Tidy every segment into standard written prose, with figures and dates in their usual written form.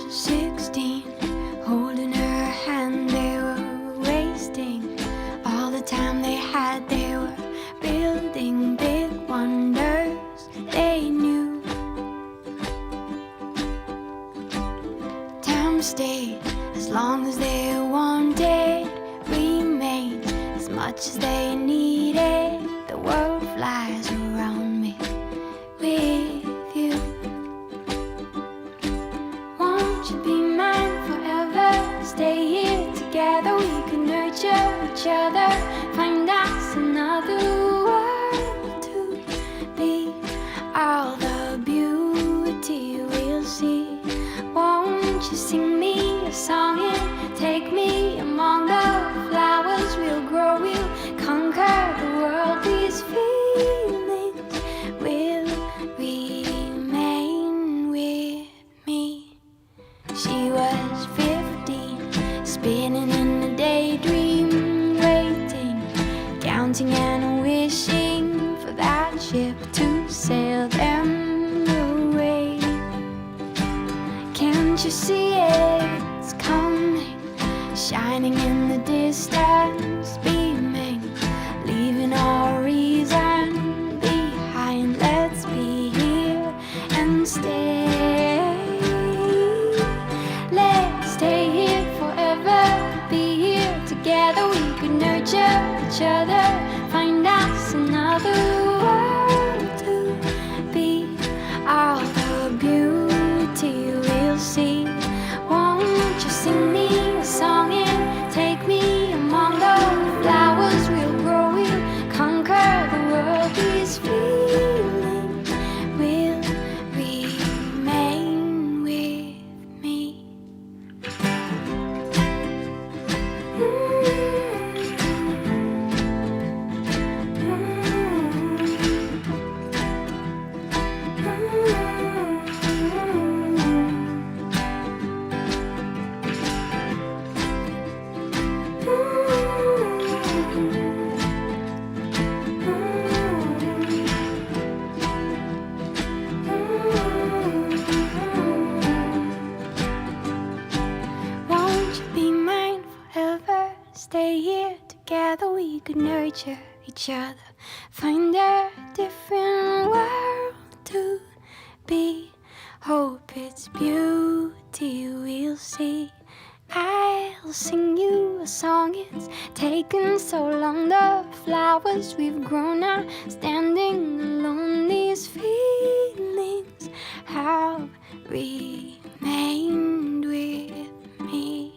was 16, holding her hand, they were wasting all the time they had. They were building big wonders they knew. Time stayed as long as they wanted, remained as much as they needed. The world flies around me with you. Won't you be mine forever? Stay here together, we can nurture each other. Find us another world to be. All the beauty we'll see. Won't you sing me a song and take me among the flowers? We'll grow, we'll conquer the world. These feelings will remain with me. She was 15, spinning in a daydream, waiting, counting and wishing for that ship to sail them away. Can't you see it's coming, shining in the distance, beaming, leaving our reason behind. Let's be here and stay. Let's stay here forever, be here together. We could nurture each other, find us another world to be. All the beauty we'll see. Won't you sing me a song and take me among the flowers? We'll grow, we'll conquer the world. These feelings will remain with me. Won't you be mine forever? Stay here together, we could nurture each other, find a different world to be. Hope it's beauty we'll see. I'll sing you a song, it's taken so long. The flowers we've grown are standing alone. These feelings have remained with me.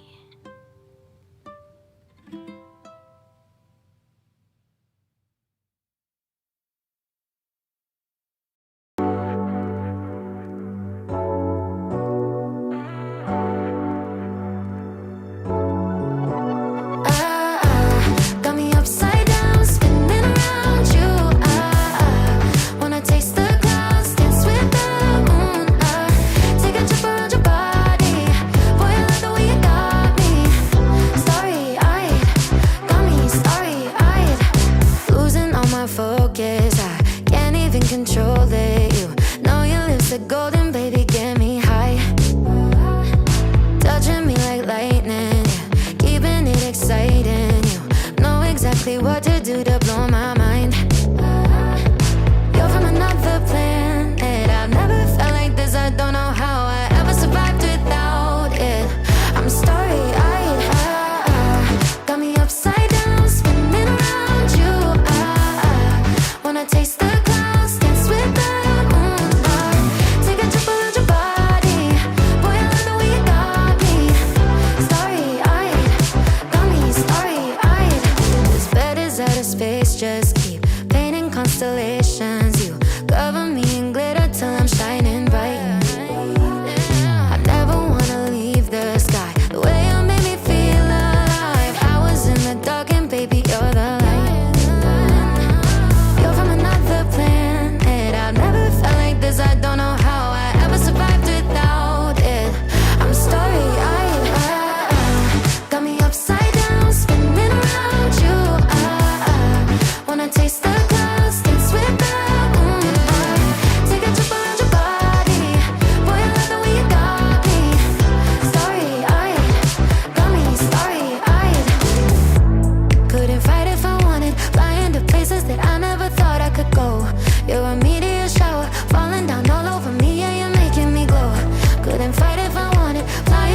Got me upside down, spinning around you. Wanna taste the clouds, dance with the moon. Take a trip around your body. Boy, I love the way you got me. Starry-eyed, got me starry-eyed. Losing all my focus, I can't even control it. You know your lips are golden, baby, get me high. Touching me like lightning, yeah, keeping it exciting. You know exactly what to do to blow my mind. You're from another planet, I've never felt like this. I don't know how I ever survived without it. I'm starry-eyed, got me upside down, spinning around you. Wanna taste the clouds, dance with the moon. Take a trip around your body. Boy, I love the way you got me. Starry-eyed, got me starry-eyed. This bed is out of space, just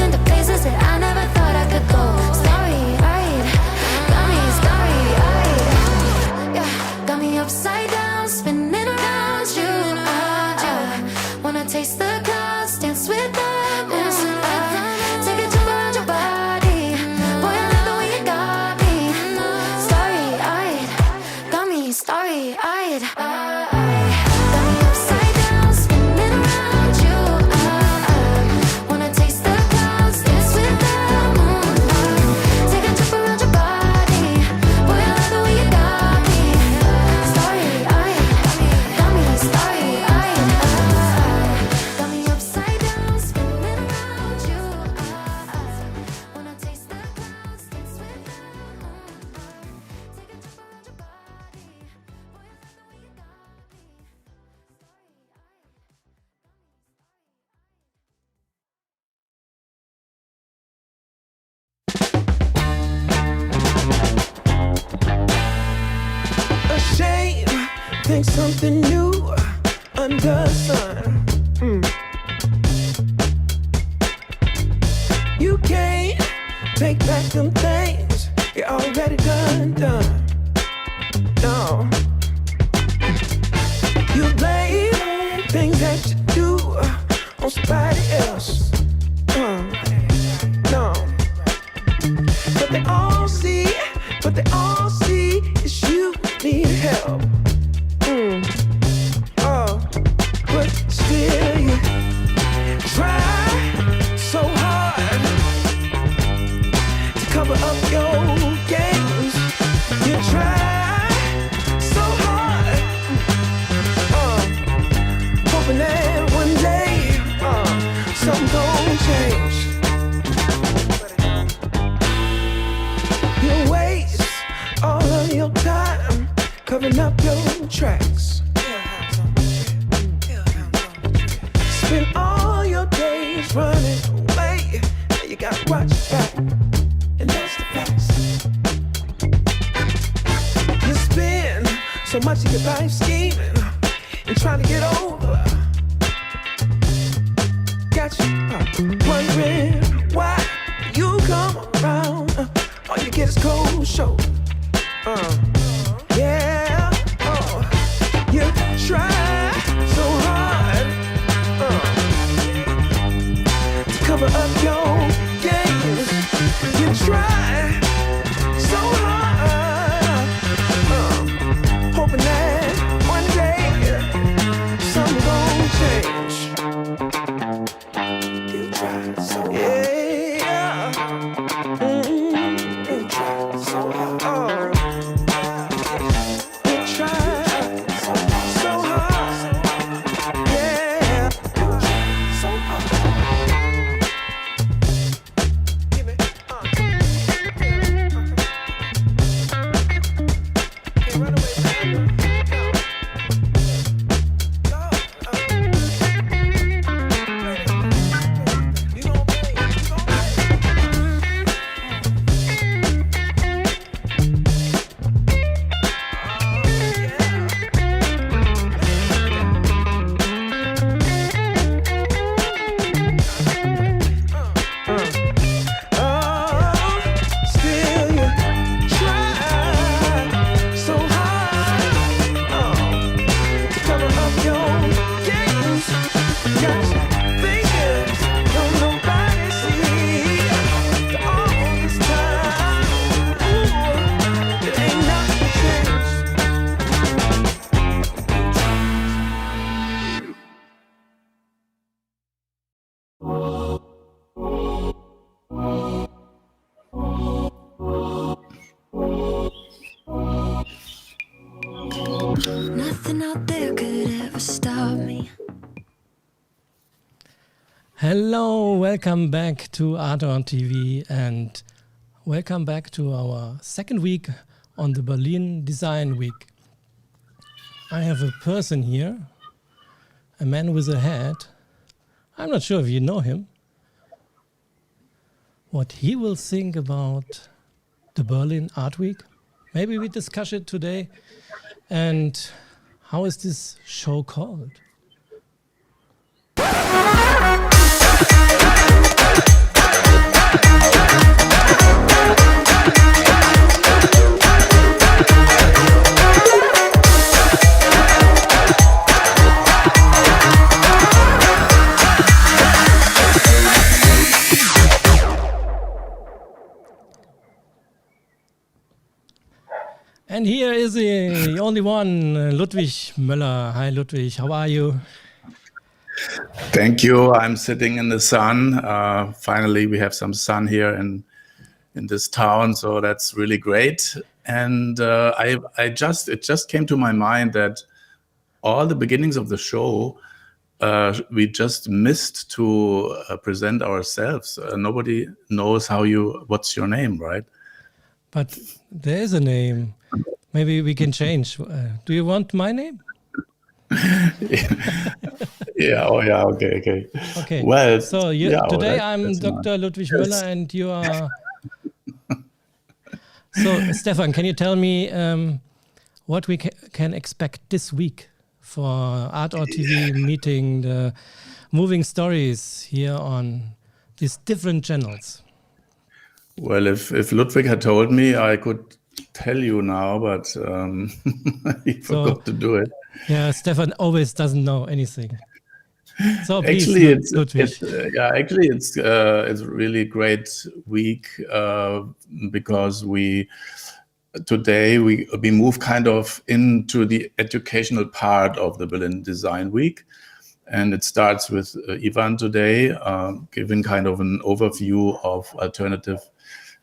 even to places that I never thought I could go. Starry-eyed, got me starry-eyed. Yeah, got me upside down, spinning around you. Wanna taste the clouds, dance with them. Take a trip around your body. Boy, I love the way you got me. Starry-eyed, got me starry-eyed. Got me upside down, spinning around you. Wanna taste the clouds, dance with them. Take a trip around your body. Boy, I love the way you got me. Starry-eyed, got me starry-eyed. Got me upside down, spinning around you. Wanna taste the clouds, dance with them. Take a trip around your body. Boy, I love the way you got me. A shame, think something new under the sun. You can't take back them things you already done. No. You blame things that you do on somebody else. No. But they all see is you need help. Oh, but still you try so hard to cover up your games. You try so hard, hoping that one day something gon' change. You waste all of your time covering up your tracks. Spend all your days running away. You gotta watch your back, and that's the facts. You spend so much of your life scheming and trying to get over. Got you wondering why you come around. All you get is cold shoulder. Yeah, you try so hard to cover up your games. You try so hard, hoping that one day something gon' change. You try so hard. Yeah. You try so hard. You try so hard. Yeah. You try so hard. Give me, Can't run away from you. You gon' pay. Still you try so hard to cover up your games. Got you thinking don't nobody see all this time. Ooh, it ain't nothing changed. Nothing out there could ever stop me. Hello, welcome back to artort.tv and welcome back to our second week on the Berlin Design Week. I have a person here, a man with a hat. I'm not sure if you know him. What he will think about the Berlin Art Week. Maybe we discuss it today. And how is this show called? And here is the only one, Ludwig Möller. Hi, Ludwig. How are you? Thank you. I'm sitting in the sun. Finally, we have some sun here in this town, so that's really great. And it just came to my mind that all the beginnings of the show, we just missed to present ourselves. Nobody knows what's your name, right? But there is a name. Maybe we can change. Do you want my name? Yeah. Oh, yeah. Okay. Okay. Well, so today I'm Dr. Ludwig Möller, and you are. So, Stefan, can you tell me what we can expect this week for artort.tv meeting the moving stories here on these different channels? Well, if Ludwig had told me, I could tell you now, but he forgot to do it. Yeah, Stefan always doesn't know anything. So please, actually, it's a really great week because today we move kind of into the educational part of the Berlin Design Week, and it starts with Ivan today, giving kind of an overview of alternative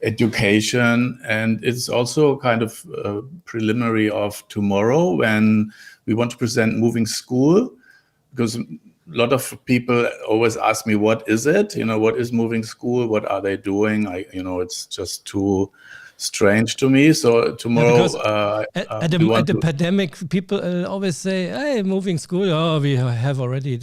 education, and it's also kind of preliminary of tomorrow when we want to present Moving School, because a lot of people always ask me, what is it? What is Moving School? What are they doing? It's just too strange to me. So tomorrow, at the pandemic, people always say, "Hey, Moving School. Oh, we have already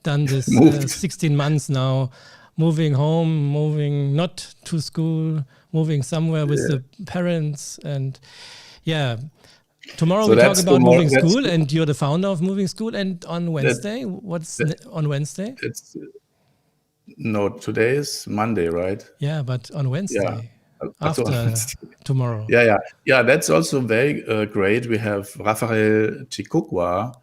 done this 16 months now. Moving home, moving not to school, moving somewhere with the parents." And tomorrow we talk about Moving School, and you're the founder of Moving School. And on Wednesday, on Wednesday? Today is Monday, right? Yeah, but on Wednesday, after tomorrow. Yeah. That's also very great. We have Raphael Chikukwa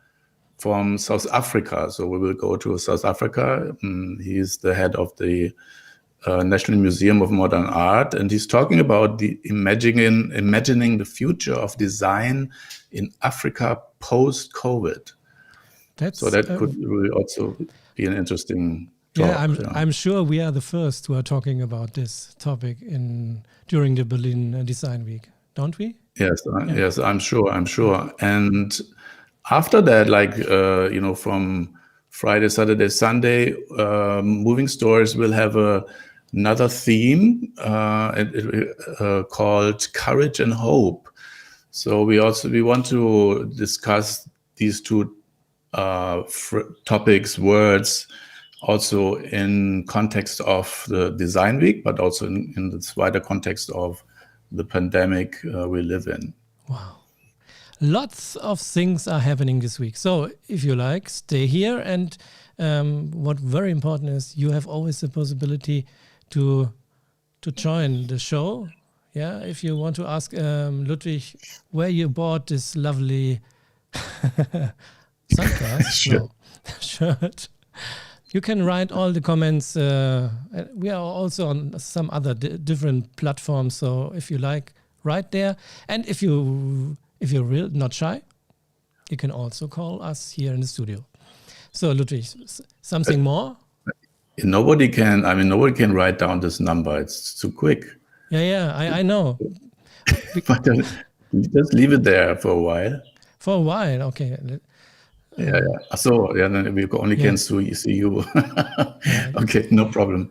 from South Africa. So we will go to South Africa. He's the head of the National Museum of Modern Art, and he's talking about imagining the future of design in Africa post-COVID. So that could really also be an interesting talk. I'm sure we are the first who are talking about this topic during the Berlin Design Week, don't we? Yes, I'm sure. And after that, from Friday, Saturday, Sunday, Moving Stories will have another theme called Courage and Hope. So we want to discuss these two topics, words, also in context of the Design Week, but also in this wider context of the pandemic we live in. Wow. Lots of things are happening this week. So if you like, stay here. And what very important is you have always the possibility to join the show. Yeah, if you want to ask Ludwig where you bought this lovely shirt, you can write all the comments. We are also on some other different platforms. So if you like, write there. And if you're not shy, you can also call us here in the studio. So Ludwig, something more? Nobody can write down this number. It's too quick. Yeah, I know. But just leave it there for a while. For a while, okay. Yeah. So then we only can see you. Okay, no problem.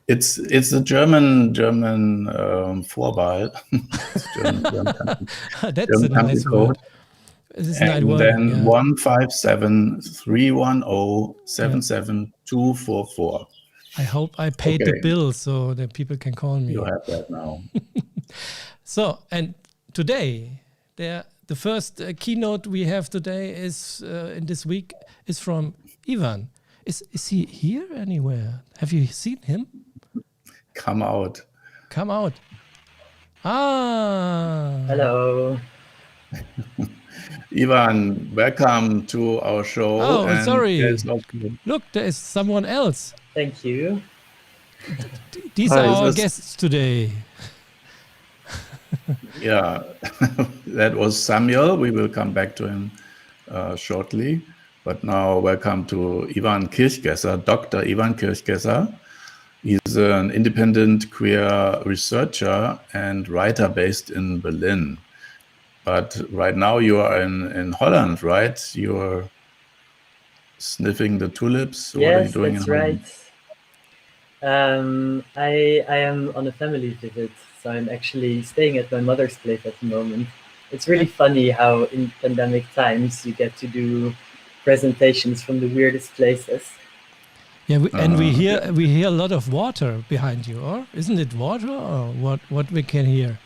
It's a German Vorball. That's a nice word. And then 157-310-77244. I hope I paid the bill so that people can call me. You have that now. So, and today, the first keynote we have today is in this week is from Ivan. Is he here anywhere? Have you seen him? Come out. Ah. Hello. Ivan, welcome to our show. Oh, sorry. Look, there is someone else. Thank you. These are our guests today. Yeah, that was Samuel. We will come back to him shortly. But now, welcome to Ivan Kirchgaesser, Dr. Ivan Kirchgaesser. He's an independent queer researcher and writer based in Berlin. But right now you are in Holland, right? You're sniffing the tulips. What are you Yes, doing that's in Holland? right. I am on a family visit, so I'm actually staying at my mother's place at the moment. It's really funny how in pandemic times you get to do presentations from the weirdest places. Yeah, and we hear a lot of water behind you, or isn't it water, or what we can hear?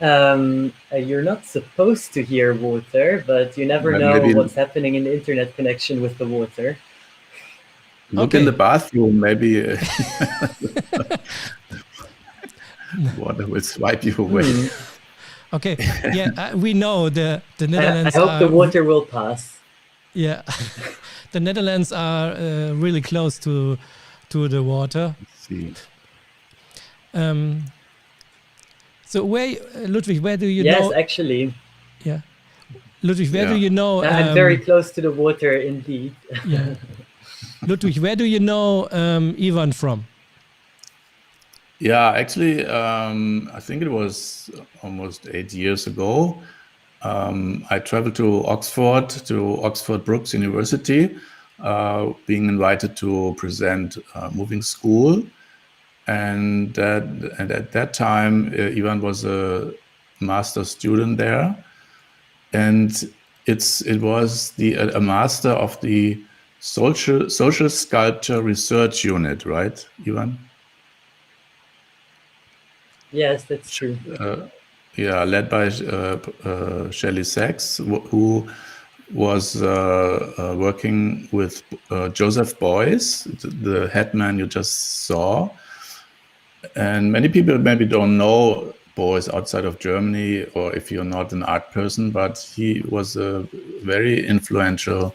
You're not supposed to hear water, but you never know what's happening in the internet connection with the water. Look in the bathroom, maybe water will swipe you away. Okay, yeah, we know the Netherlands. I hope the water will pass. Yeah, the Netherlands are really close to the water. Let's see. So Ludwig, where do you know? Yes, actually. Yeah, Ludwig, where do you know? I'm very close to the water, indeed. Yeah, Ludwig, where do you know Ivan from? Yeah, actually, I think it was almost 8 years ago. I traveled to Oxford Brookes University, being invited to present Moving School. And at that time, Ivan was a master student there, and it was a master of the social sculpture research unit, right, Ivan? Yes, that's true. Yeah, led by Shelley Sachs, who was working with Joseph Beuys, the headman you just saw. And many people maybe don't know Beuys outside of Germany, or if you're not an art person, but he was a very influential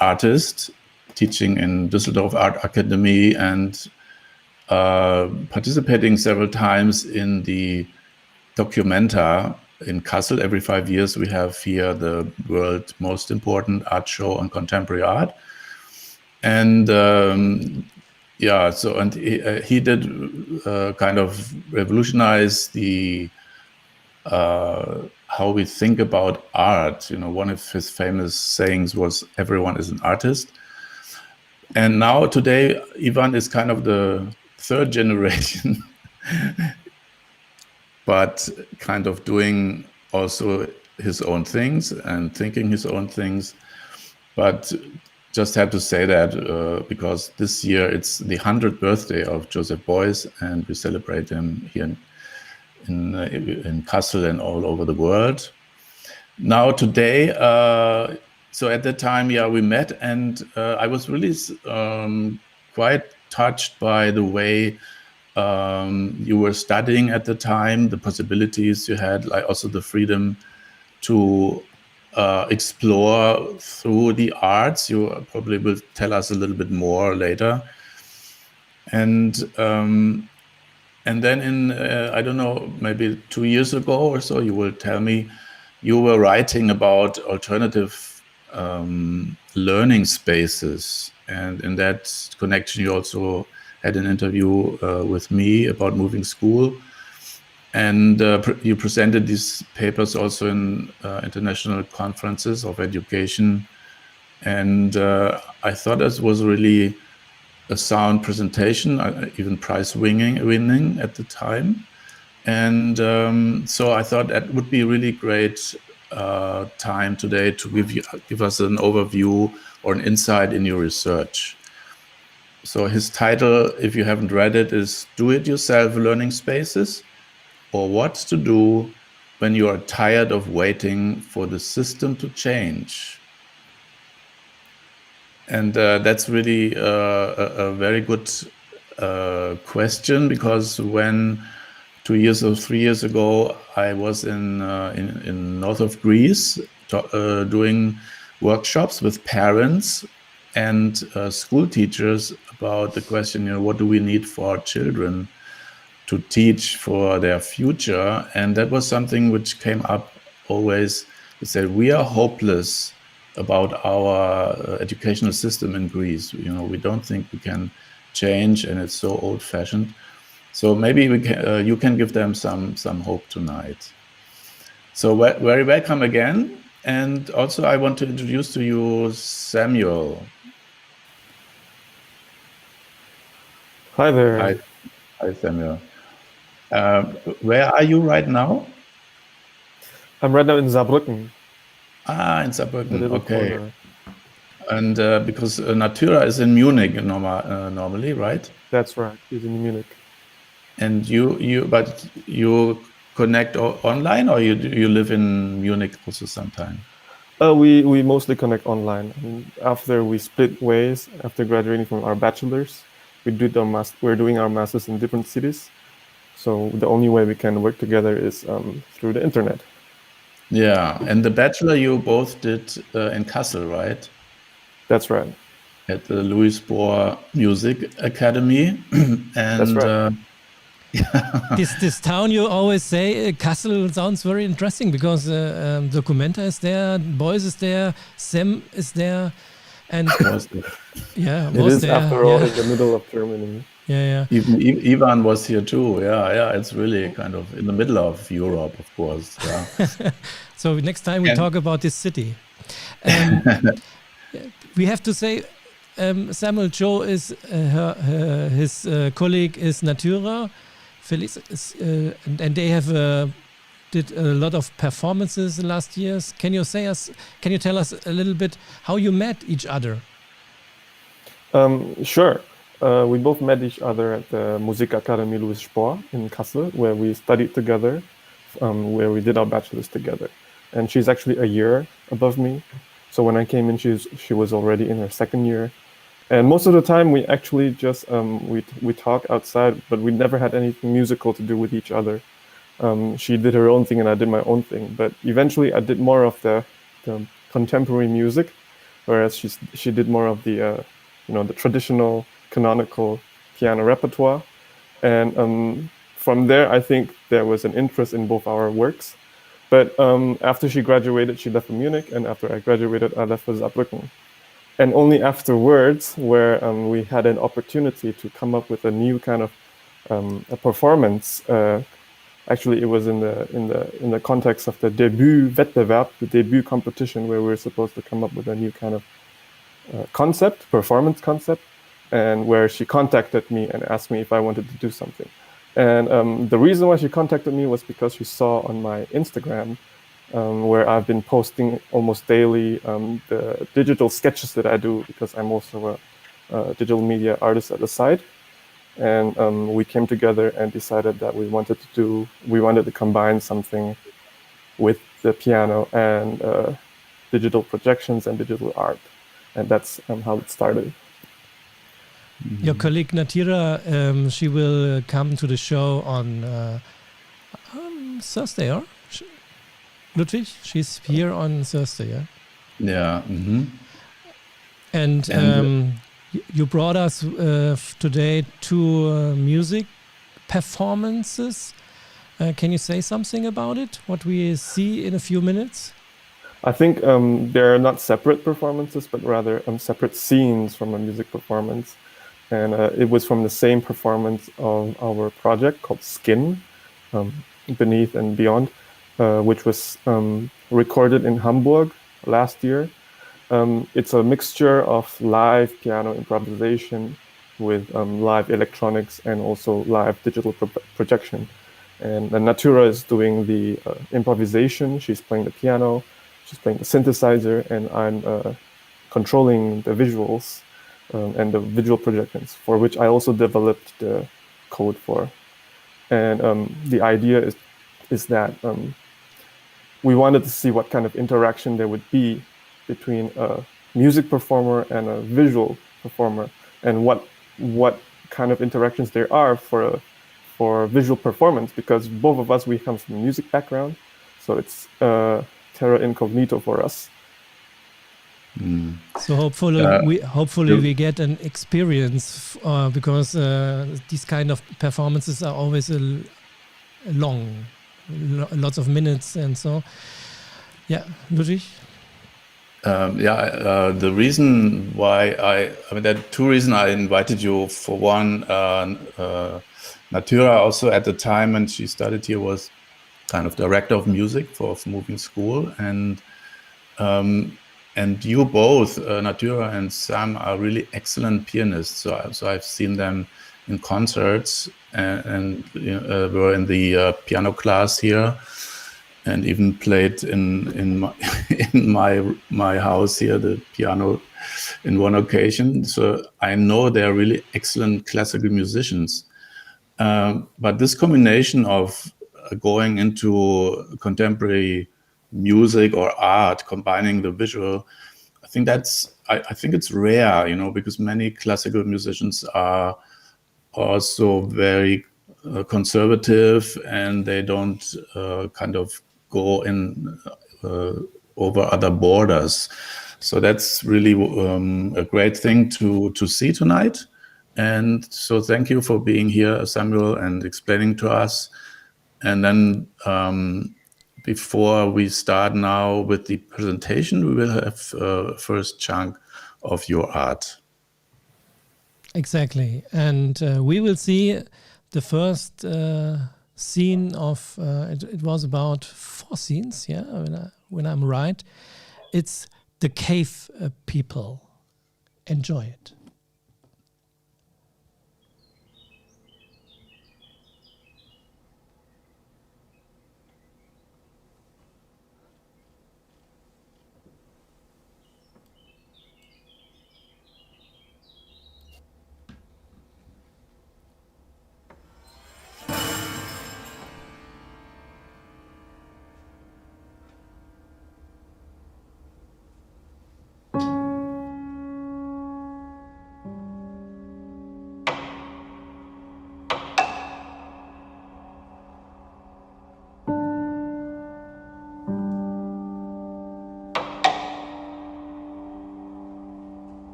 artist, teaching in Düsseldorf Art Academy and participating several times in the Documenta in Kassel. Every 5 years we have here the world's most important art show on contemporary art. And he did kind of revolutionize the how we think about art. You know, one of his famous sayings was, "Everyone is an artist." And now today, Ivan is kind of the third generation, but kind of doing also his own things and thinking his own things. But just had to say that because this year it's the 100th birthday of Joseph Beuys, and we celebrate him here in Kassel and all over the world. Now today, so at that time, we met, and I was really quite touched by the way you were studying at the time, the possibilities you had, like also the freedom to explore through the arts. You probably will tell us a little bit more later. And then in, I don't know, maybe 2 years ago or so, you will tell me you were writing about alternative learning spaces. And in that connection, you also had an interview with me about Moving School. And you presented these papers also in international conferences of education. And I thought this was really a sound presentation, even prize winning at the time. And so I thought that would be really great time today to give us an overview or an insight in your research. So his title, if you haven't read it, is Do-It-Yourself Learning Spaces, or What to Do When You Are Tired of Waiting for the System to Change. And that's really a very good question, because when 2 years or 3 years ago, I was in north of Greece doing workshops with parents and school teachers about the question, what do we need for our children to teach for their future. And that was something which came up always. They said, we are hopeless about our educational system in Greece. We don't think we can change, and it's so old-fashioned. So maybe you can give them some hope tonight. So very welcome again. And also I want to introduce to you Samuel. Hi there. Hi Samuel. Where are you right now? I'm right now in Saarbrücken. In Saarbrücken, okay. Corner. And because Natyra is in Munich normally, right? That's right, he's in Munich. And but you connect online, or you live in Munich also sometime? We mostly connect online. I mean, after we split ways, after graduating from our bachelors, we're doing our masters in different cities. So the only way we can work together is through the internet. Yeah, and the bachelor you both did in Kassel, right? That's right. At the Louis Bohr Music Academy. And that's right. This town you always say, Kassel, sounds very interesting because Documenta is there, Boys is there, Sam is there, and yeah, it is there, after all in the middle of Germany. Yeah. Even Ivan was here too. Yeah. It's really kind of in the middle of Europe, of course. Yeah. So next time we talk about this city. We have to say, Samuel Cho is his colleague is Natyra. Felix and they have did a lot of performances the last years. Can you tell us a little bit how you met each other? Sure. We both met each other at the Musikakademie Louis Bohr in Kassel, where we studied together, where we did our bachelor's together. And she's actually a year above me. So when I came in, she was already in her second year. And most of the time, we actually just we talk outside, but we never had anything musical to do with each other. She did her own thing, and I did my own thing. But eventually, I did more of the contemporary music, whereas she did more of the the traditional canonical piano repertoire. And from there, I think there was an interest in both our works. But after she graduated, she left for Munich, and after I graduated, I left for Saarbrücken. And only afterwards, where we had an opportunity to come up with a new kind of a performance. Actually, it was in the context of the Debüt-Wettbewerb, the debut competition, where we were supposed to come up with a new kind of performance concept, and where she contacted me and asked me if I wanted to do something. And the reason why she contacted me was because she saw on my Instagram, where I've been posting almost daily the digital sketches that I do, because I'm also a digital media artist at the side. And we came together and decided that we wanted to combine something with the piano and digital projections and digital art. And that's how it started. Your colleague Natyra, she will come to the show on Thursday, or? Ludwig, she's here on Thursday, yeah? Yeah. Mm-hmm. And you brought us today two music performances. Can you say something about it? What we see in a few minutes? I think they're not separate performances, but rather separate scenes from a music performance. And it was from the same performance of our project called Skin, Beneath and Beyond, which was recorded in Hamburg last year. It's a mixture of live piano improvisation with live electronics and also live digital projection. And Natyra is doing the improvisation. She's playing the piano, she's playing the synthesizer, and I'm controlling the visuals and the visual projections, for which I also developed the code for. And the idea is that we wanted to see what kind of interaction there would be between a music performer and a visual performer, and what kind of interactions there are for visual performance, because both of us, we come from a music background, so it's terra incognito for us. So hopefully we get an experience because these kind of performances are always long, lots of minutes, and so yeah, Ludwig. The reason why I mean, there are two reasons I invited you. For one, Natyra also at the time when she studied here was kind of director of music for moving school, and you both, Natyra and Sam, are really excellent pianists. So I've seen them in concerts and were in the piano class here, and even played in my house here the piano in one occasion. So I know they're really excellent classical musicians. But this combination of going into contemporary music or art, combining the visual, I think it's rare, because many classical musicians are also very conservative, and they don't kind of go in over other borders. So that's really a great thing to see tonight. And so thank you for being here, Samuel, and explaining to us. And then before we start now with the presentation, we will have first chunk of your art. Exactly. And we will see the first scene of, it was about 4 scenes, yeah, when I'm right. It's the cave people. Enjoy it.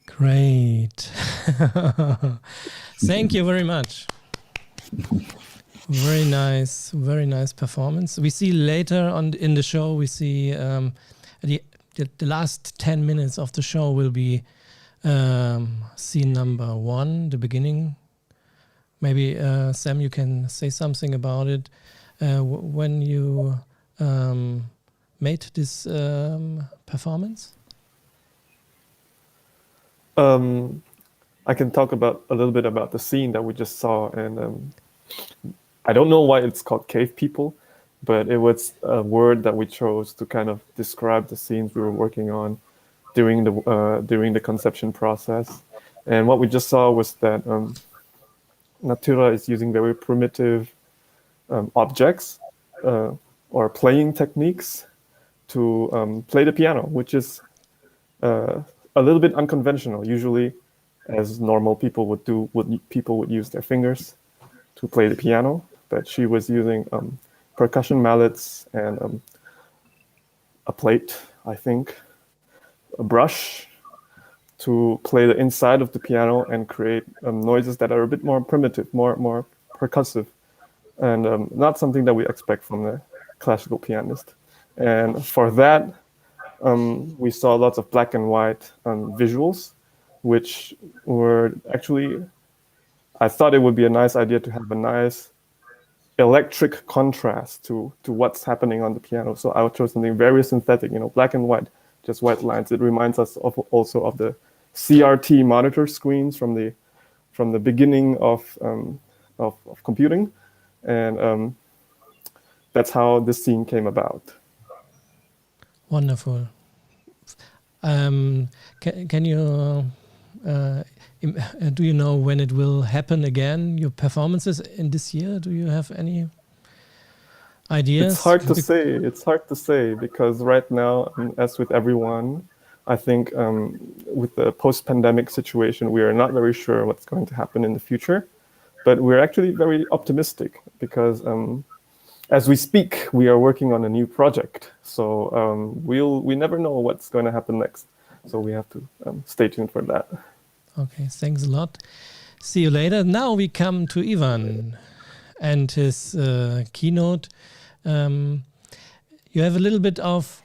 Great. Thank you very much. Very nice performance. We see later on in the show, we see the last 10 minutes of the show will be scene number 1, the beginning. Maybe Sam, you can say something about it. When you made this performance? I can talk a little bit about the scene that we just saw, and I don't know why it's called Cave People, but it was a word that we chose to kind of describe the scenes we were working on during the conception process. And what we just saw was that Natyra is using very primitive objects or playing techniques to play the piano, which is a little bit unconventional. Usually, as normal people would do, people would use their fingers to play the piano, but she was using percussion mallets and a plate, I think, a brush, to play the inside of the piano and create noises that are a bit more primitive, more percussive, and not something that we expect from the classical pianist. And for that, we saw lots of black and white visuals, which were actually, I thought it would be a nice idea to have a nice electric contrast to what's happening on the piano. So I chose something very synthetic, black and white, just white lines. It reminds us also of the CRT monitor screens from the beginning of computing, and that's how this scene came about. Wonderful. Can you do you know when it will happen again? Your performances in this year? Do you have any ideas? It's hard to say. It's hard to say because right now, as with everyone, I think with the post-pandemic situation, we are not very sure what's going to happen in the future. But we're actually very optimistic because as we speak, we are working on a new project. So we never know what's going to happen next. So we have to stay tuned for that. Okay, thanks a lot. See you later. Now we come to Ivan and his keynote. You have a little bit of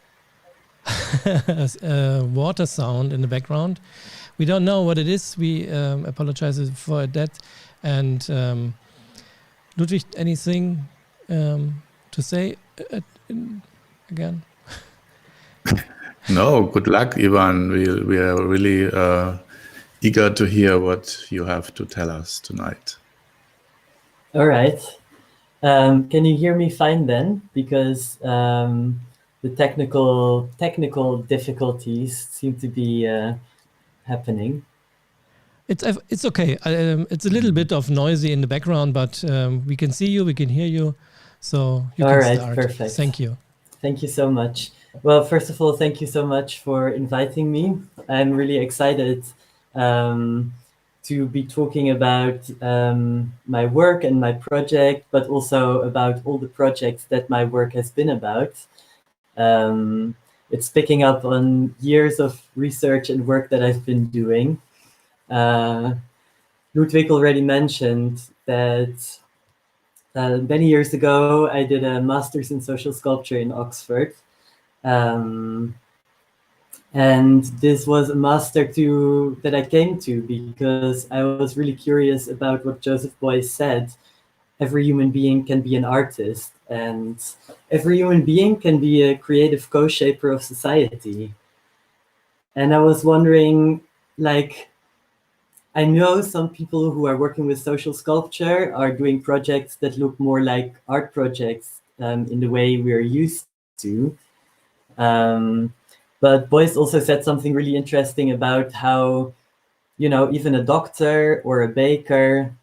water sound in the background. We don't know what it is. We apologize for that. And Ludwig, anything to say again? No, good luck, Ivan. We are really eager to hear what you have to tell us tonight. All right. Can you hear me fine then? Because the technical difficulties seem to be happening. It's okay. It's a little bit of noisy in the background, but we can see you, we can hear you, so you can start. Perfect. Thank you. Thank you so much. Well, first of all, thank you so much for inviting me. I'm really excited to be talking about my work and my project, but also about all the projects that my work has been about. It's picking up on years of research and work that I've been doing. Ludwig already mentioned that many years ago, I did a master's in social sculpture in Oxford. And this was a master that I came to because I was really curious about what Joseph Beuys said. Every human being can be an artist, and every human being can be a creative co-shaper of society. And I was wondering, I know some people who are working with social sculpture are doing projects that look more like art projects in the way we are used to. But Beuys also said something really interesting about how, even a doctor or a baker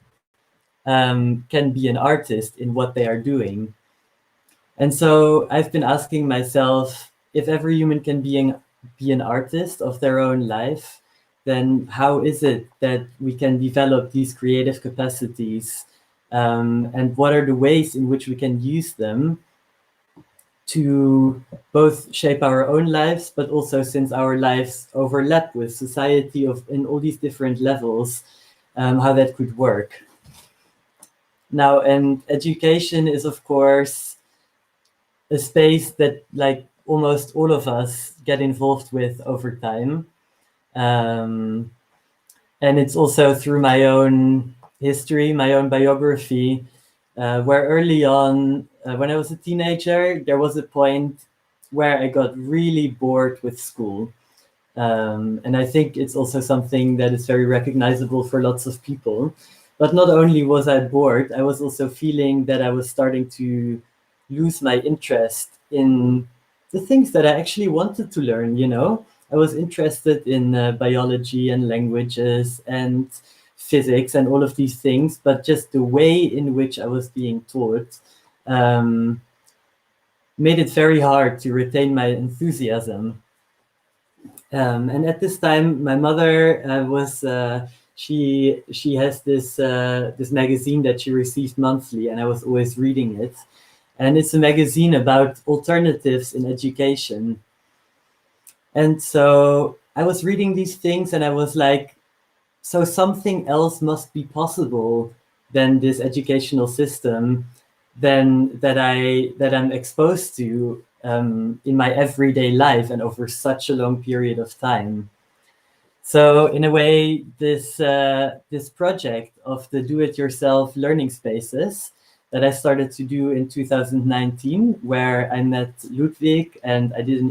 can be an artist in what they are doing. And so I've been asking myself, if every human can be an artist of their own life, then how is it that we can develop these creative capacities? And what are the ways in which we can use them to both shape our own lives, but also since our lives overlap with society in all these different levels, how that could work. Now, and education is, of course, a space that like almost all of us get involved with over time. And it's also through my own history, my own biography, where early on, when I was a teenager, there was a point where I got really bored with school. And I think it's also something that is very recognizable for lots of people. But not only was I bored, I was also feeling that I was starting to lose my interest in the things that I actually wanted to learn, you know? I was interested in biology and languages and physics and all of these things, but just the way in which I was being taught made it very hard to retain my enthusiasm. And at this time, my mother she has this this magazine that she received monthly, and I was always reading it. And it's a magazine about alternatives in education. And so I was reading these things, and I was like, so something else must be possible than this educational system, than that I'm exposed to in my everyday life and over such a long period of time. So in a way, this this project of the do-it-yourself learning spaces that I started to do in 2019, where I met Ludwig, and I did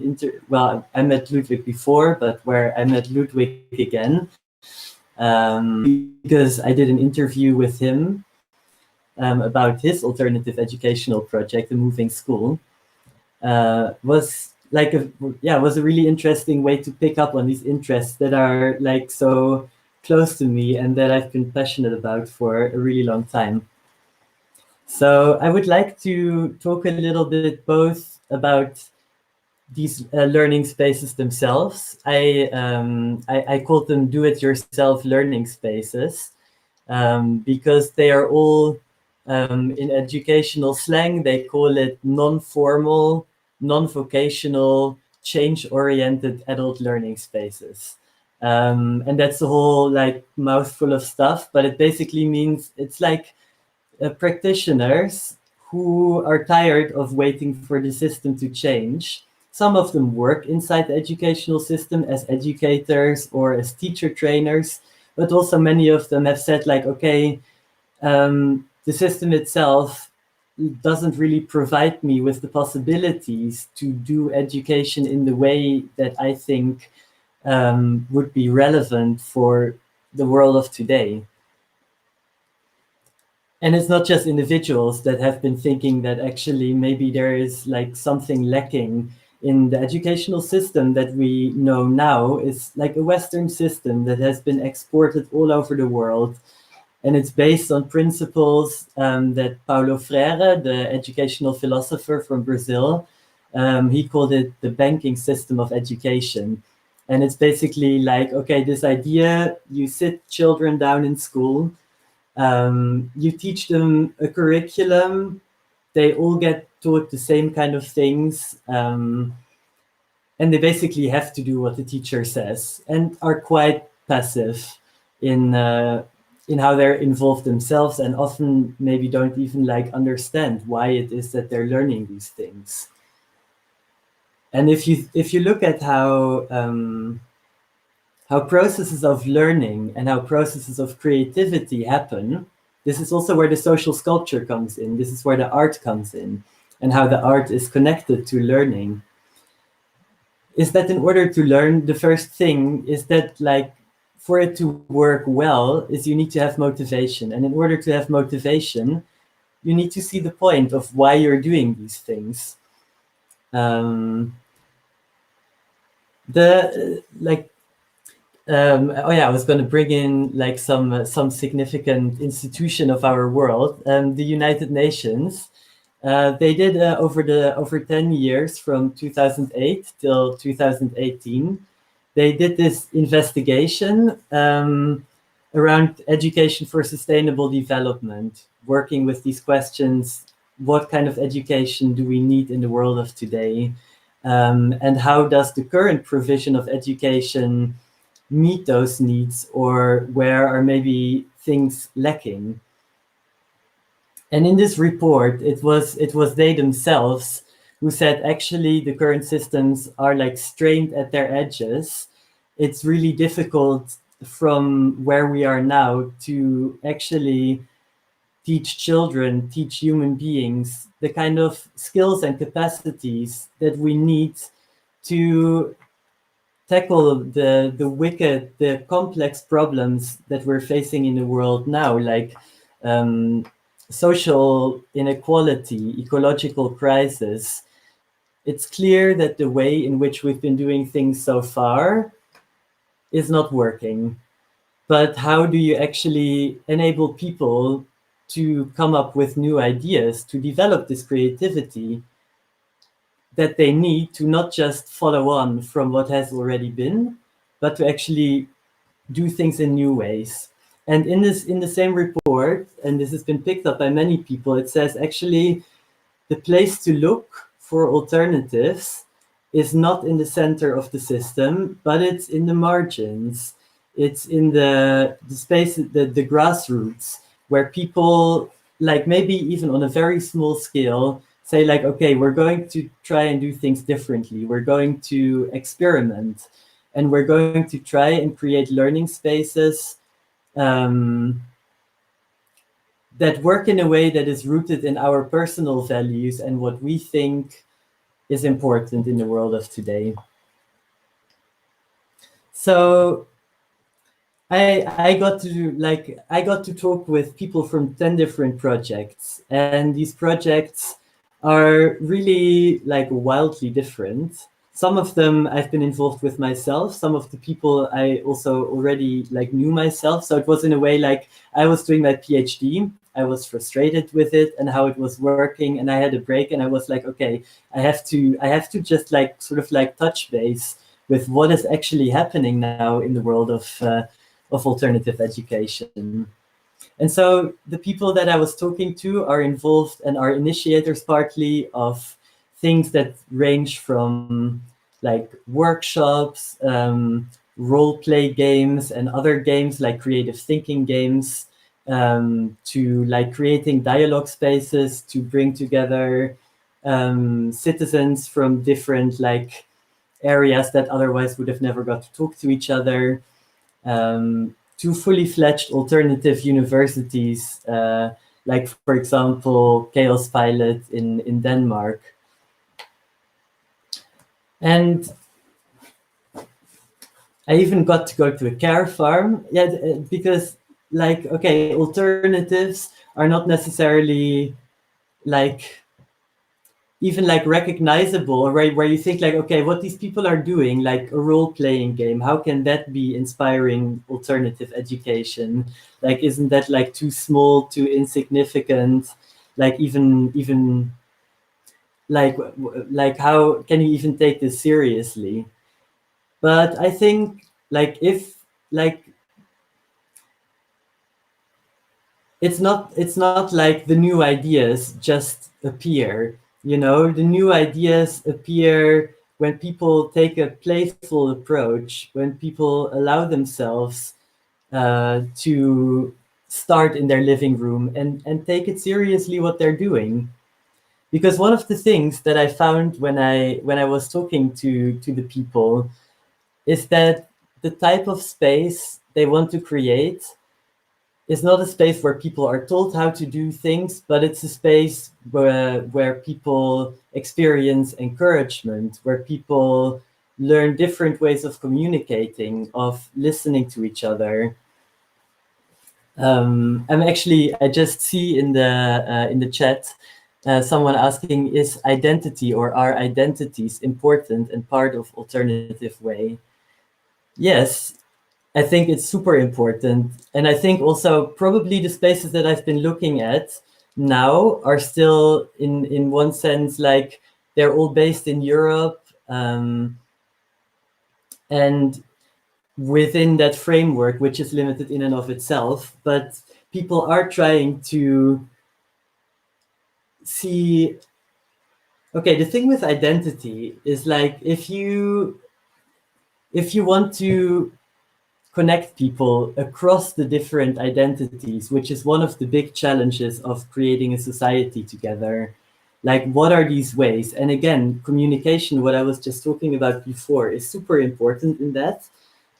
well, I met Ludwig before, but where I met Ludwig again, because I did an interview with him about his alternative educational project, the Moving School, was like was a really interesting way to pick up on these interests that are like so close to me and that I've been passionate about for a really long time. So I would like to talk a little bit both about these learning spaces themselves. I called them do-it-yourself learning spaces because they are all, in educational slang, they call it non-formal, non-vocational, change-oriented adult learning spaces. And that's a whole like mouthful of stuff, but it basically means it's like practitioners who are tired of waiting for the system to change. Some of them work inside the educational system as educators or as teacher trainers, but also many of them have said like, okay, the system itself doesn't really provide me with the possibilities to do education in the way that I think would be relevant for the world of today. And it's not just individuals that have been thinking that actually maybe there is like something lacking in the educational system that we know now. Is like a Western system that has been exported all over the world. And it's based on principles that Paulo Freire, the educational philosopher from Brazil, he called it the banking system of education. And it's basically like, okay, this idea, you sit children down in school, you teach them a curriculum, they all get taught the same kind of things, and they basically have to do what the teacher says and are quite passive in how they're involved themselves, and often maybe don't even like understand why it is that they're learning these things. And if you look at how processes of learning and how processes of creativity happen, this is also where the social sculpture comes in. This is where the art comes in, and how the art is connected to learning. Is that in order to learn, the first thing is that like for it to work well is you need to have motivation. And in order to have motivation, you need to see the point of why you're doing these things. I was going to bring in like some significant institution of our world, the United Nations. They did over 10 years from 2008 till 2018. They did this investigation around education for sustainable development, working with these questions what kind of education do we need in the world of today? And how does the current provision of education meet those needs, or where are maybe things lacking? And in this report, it was they themselves who said, actually, the current systems are like strained at their edges. It's really difficult from where we are now to actually teach children, teach human beings the kind of skills and capacities that we need to tackle the complex problems that we're facing in the world now, like social inequality, ecological crisis. It's clear that the way in which we've been doing things so far is not working. But how do you actually enable people to come up with new ideas, to develop this creativity that they need to not just follow on from what has already been, but to actually do things in new ways? And in the same report, and this has been picked up by many people, it says actually the place to look for alternatives is not in the center of the system, but it's in the margins. It's in the space, the grassroots, where people, like maybe even on a very small scale, say like, okay, we're going to try and do things differently. We're going to experiment, and we're going to try and create learning spaces that work in a way that is rooted in our personal values and what we think is important in the world of today. So I got to talk with people from 10 different projects, and these projects are really like wildly different. Some of them I've been involved with myself. Some of the people I also already like knew myself. So it was in a way like I was doing my PhD. I was frustrated with it and how it was working, and I had a break, and I was like, okay, I have to just like sort of like touch base with what is actually happening now in the world of alternative education. And so the people that I was talking to are involved and are initiators partly of things that range from like workshops, role play games, and other games like creative thinking games, to like creating dialogue spaces to bring together citizens from different like areas that otherwise would have never got to talk to each other, to fully fledged alternative universities, like for example, Chaos Pilot in Denmark. And I even got to go to a care farm, because like, okay, alternatives are not necessarily like even like recognizable, right? Where you think like, okay, what these people are doing, like a role-playing game, how can that be inspiring alternative education? Like, isn't that like too small, too insignificant? Like even like how can you even take this seriously? But I think like if like it's not like the new ideas just appear, you know. The new ideas appear when people take a playful approach, when people allow themselves to start in their living room and take it seriously what they're doing. Because one of the things that I found when I was talking to the people is that the type of space they want to create is not a space where people are told how to do things, but it's a space where people experience encouragement, where people learn different ways of communicating, of listening to each other. I just see in the chat someone asking, is identity or are identities important and part of alternative way? Yes, I think it's super important. And I think also probably the spaces that I've been looking at now are still in one sense, like they're all based in Europe. And within that framework, which is limited in and of itself, but people are trying to see, okay, the thing with identity is like, if you want to connect people across the different identities, which is one of the big challenges of creating a society together. Like, what are these ways? And again, communication, what I was just talking about before, is super important in that.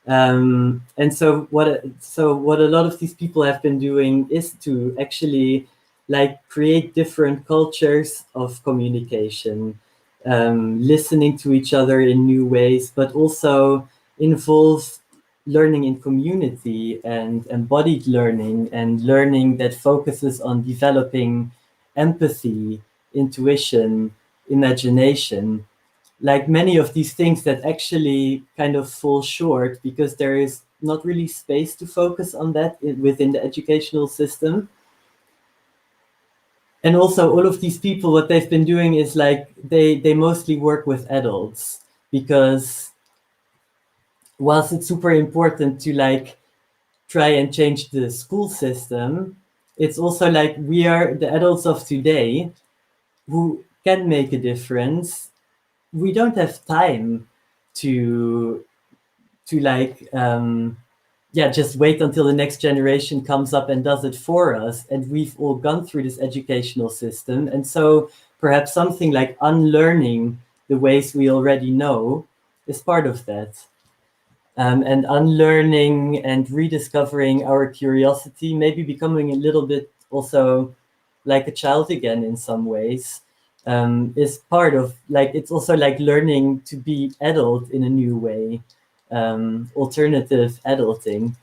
And so what a lot of these people have been doing is to actually like create different cultures of communication, listening to each other in new ways, but also involve learning in community and embodied learning, and learning that focuses on developing empathy, intuition, imagination. Like many of these things that actually kind of fall short because there is not really space to focus on that within the educational system. And also all of these people, what they've been doing is like they mostly work with adults, because whilst it's super important to like try and change the school system, it's also like we are the adults of today who can make a difference. We don't have time to like just wait until the next generation comes up and does it for us. And we've all gone through this educational system, and so perhaps something like unlearning the ways we already know is part of that. And unlearning and rediscovering our curiosity, maybe becoming a little bit also like a child again in some ways, is part of like, it's also like learning to be adult in a new way, alternative adulting.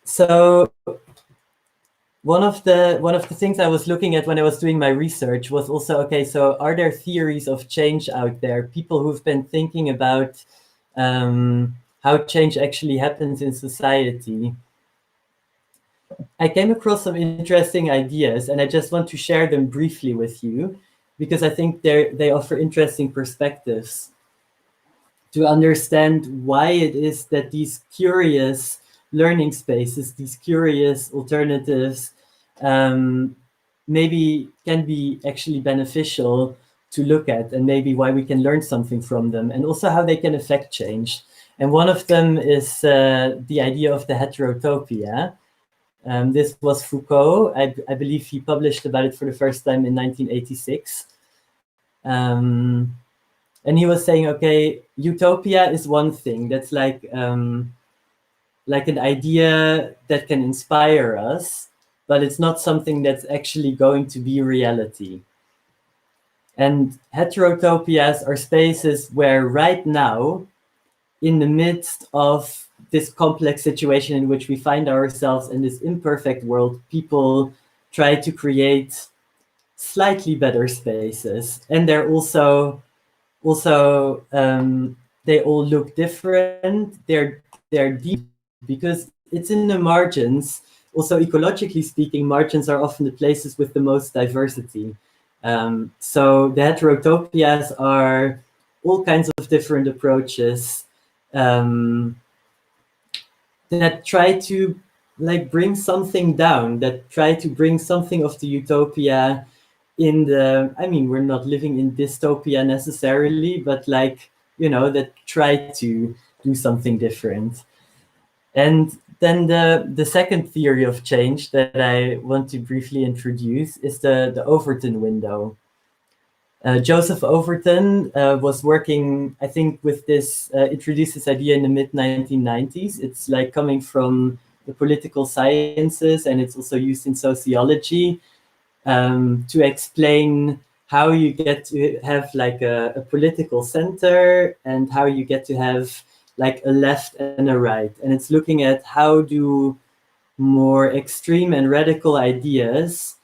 So one of the things I was looking at when I was doing my research was also, okay, so are there theories of change out there? People who've been thinking about how change actually happens in society. I came across some interesting ideas, and I just want to share them briefly with you, because I think they offer interesting perspectives to understand why it is that these curious learning spaces, these curious alternatives, maybe can be actually beneficial to look at, and maybe why we can learn something from them, and also how they can affect change. And one of them is the idea of the heterotopia. This was Foucault. I believe he published about it for the first time in 1986. And he was saying, okay, utopia is one thing. That's like an idea that can inspire us, but it's not something that's actually going to be reality. And heterotopias are spaces where right now, in the midst of this complex situation in which we find ourselves in this imperfect world, people try to create slightly better spaces. And they're also they all look different. They're deep because it's in the margins. Also, ecologically speaking, margins are often the places with the most diversity. So the heterotopias are all kinds of different approaches that try to like bring something down, that try to bring something of the utopia in the, I mean, we're not living in dystopia necessarily, but like, you know, that try to do something different. And then the second theory of change that I want to briefly introduce is the Overton window. Joseph Overton was working, I think, with this, introduced this idea in the mid-1990s. It's like coming from the political sciences, and it's also used in sociology to explain how you get to have like a political center, and how you get to have like a left and a right. And it's looking at how do more extreme and radical ideas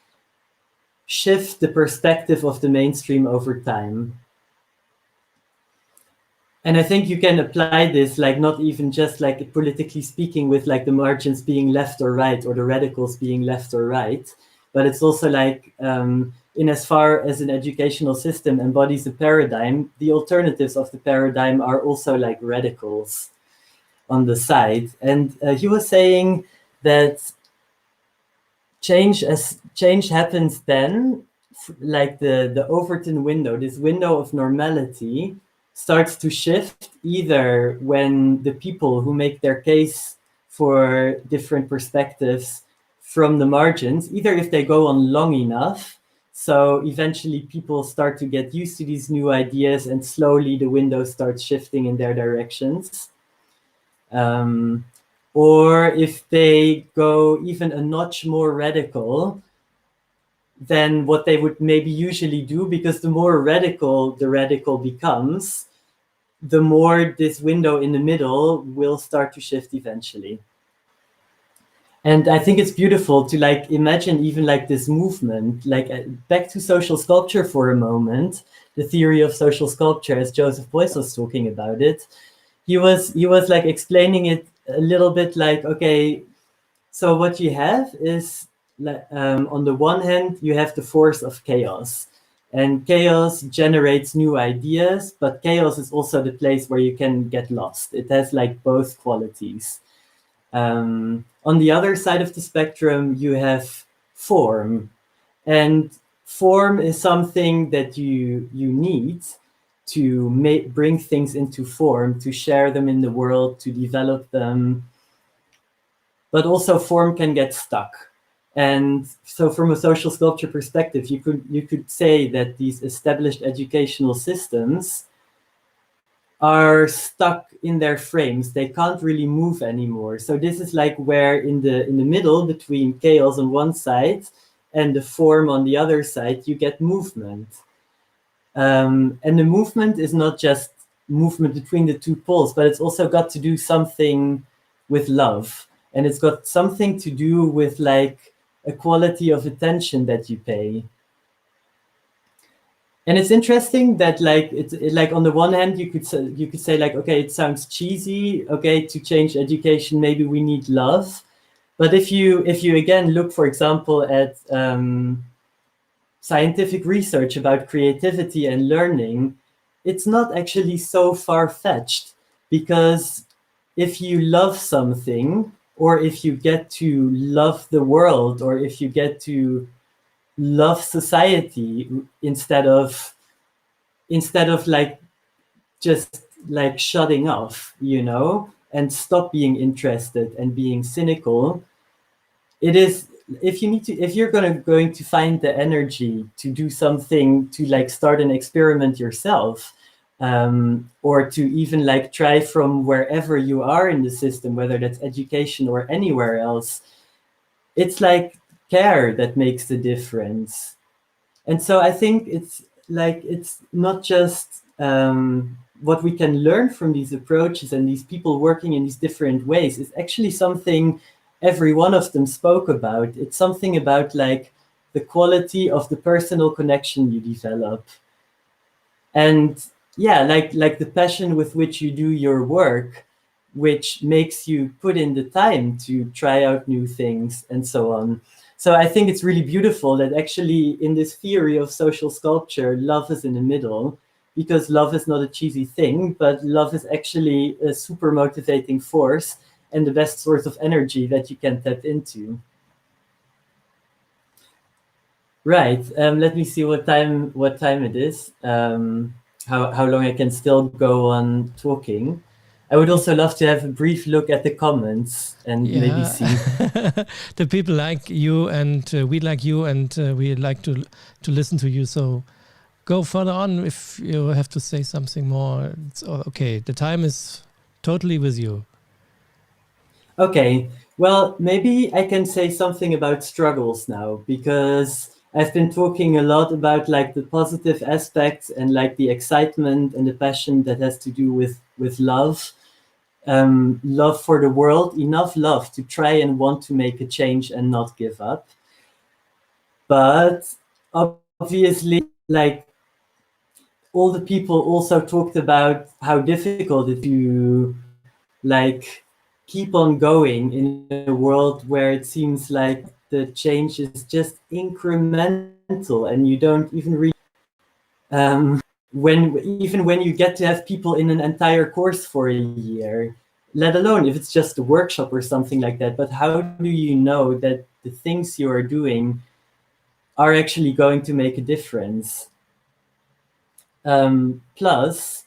shift the perspective of the mainstream over time. And I think you can apply this, like not even just like politically speaking with like the margins being left or right, or the radicals being left or right, but it's also like in as far as an educational system embodies a paradigm, the alternatives of the paradigm are also like radicals on the side. And he was saying that change happens then, like the Overton window, this window of normality starts to shift either when the people who make their case for different perspectives from the margins, either if they go on long enough, so eventually people start to get used to these new ideas and slowly the window starts shifting in their directions. Or if they go even a notch more radical than what they would maybe usually do, because the more radical the radical becomes, the more this window in the middle will start to shift eventually. And I think it's beautiful to like imagine even like this movement, like back to social sculpture for a moment, the theory of social sculpture as Joseph Beuys was talking about it. He was like explaining it a little bit like, okay, so what you have is on the one hand, you have the force of chaos, and chaos generates new ideas, but chaos is also the place where you can get lost. It has like both qualities. On the other side of the spectrum, you have form, and form is something that you need to bring things into form, to share them in the world, to develop them. But also form can get stuck. And so from a social sculpture perspective, you could say that these established educational systems are stuck in their frames. They can't really move anymore. So this is like where in the middle between chaos on one side and the form on the other side, you get movement. And the movement is not just movement between the two poles, but it's also got to do something with love. And it's got something to do with like a quality of attention that you pay. And it's interesting that like like on the one hand you could say like, okay, it sounds cheesy, okay, to change education maybe we need love. But if you again look, for example, at scientific research about creativity and learning, it's not actually so far-fetched, because if you love something, or if you get to love the world, or if you get to love society instead of like just like shutting off, you know, and stop being interested and being cynical, it is, if you're going to find the energy to do something, to like start an experiment yourself, or to even like try from wherever you are in the system, whether that's education or anywhere else, it's like care that makes the difference. And so I think it's like, it's not just what we can learn from these approaches and these people working in these different ways. It's actually something every one of them spoke about. It's something about like the quality of the personal connection you develop. And yeah, like the passion with which you do your work, which makes you put in the time to try out new things and so on. So I think it's really beautiful that actually in this theory of social sculpture, love is in the middle, because love is not a cheesy thing, but love is actually a super motivating force and the best source of energy that you can tap into. Right, let me see what time it is, how long I can still go on talking. I would also love to have a brief look at the comments and maybe see. The people like you, and we like you, and we like to listen to you. So go further on if you have to say something more. It's okay. The time is totally with you. Okay. Well, maybe I can say something about struggles now, because I've been talking a lot about like the positive aspects and like the excitement and the passion that has to do with love. Love for the world, enough love to try and want to make a change and not give up. But obviously, like all the people also talked about how difficult it is to like keep on going in a world where it seems like the change is just incremental and you don't even really when you get to have people in an entire course for a year, let alone if it's just a workshop or something like that. But how do you know that the things you are doing are actually going to make a difference. Plus,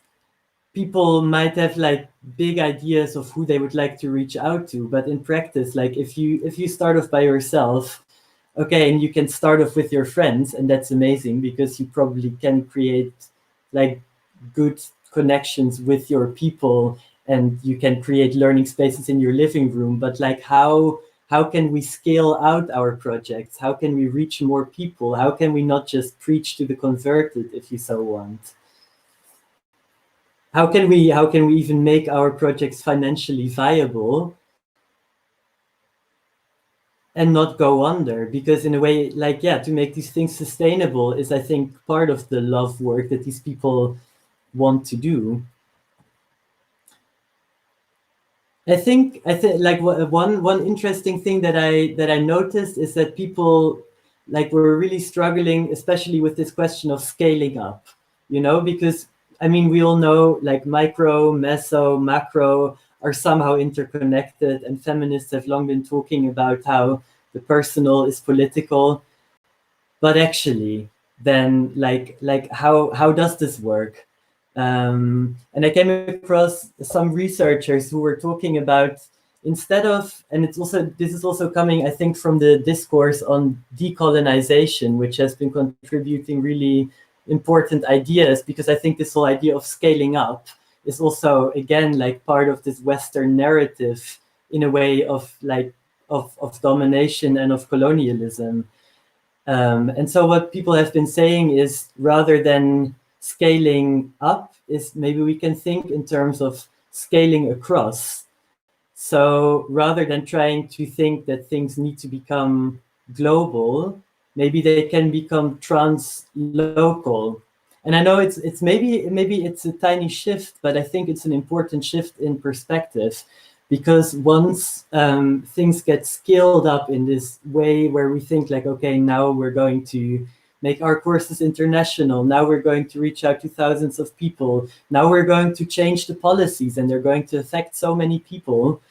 people might have like big ideas of who they would like to reach out to, but in practice, like if you start off by yourself, okay, and you can start off with your friends, and that's amazing because you probably can create like good connections with your people, and you can create learning spaces in your living room. But like how can we scale out our projects? How can we reach more people? How can we not just preach to the converted, if you so want? How can we even make our projects financially viable and not go under? Because in a way, like, yeah, to make these things sustainable is, I think, part of the love work that these people want to do. I think like one interesting thing that I noticed is that people like were really struggling, especially with this question of scaling up, you know, because I mean, we all know like micro, meso, macro are somehow interconnected, and feminists have long been talking about how the personal is political. But actually, then like how does this work? And I came across some researchers who were talking about, instead of, and this is also coming, I think, from the discourse on decolonization, which has been contributing really important ideas, because I think this whole idea of scaling up is also, again, like part of this Western narrative in a way of like of domination and of colonialism. And so what people have been saying is, rather than scaling up, is maybe we can think in terms of scaling across. So rather than trying to think that things need to become global, maybe they can become trans-local. And I know it's maybe it's a tiny shift, but I think it's an important shift in perspective. Because once things get scaled up in this way where we think like, okay, now we're going to make our courses international, now we're going to reach out to thousands of people, now we're going to change the policies and they're going to affect so many people,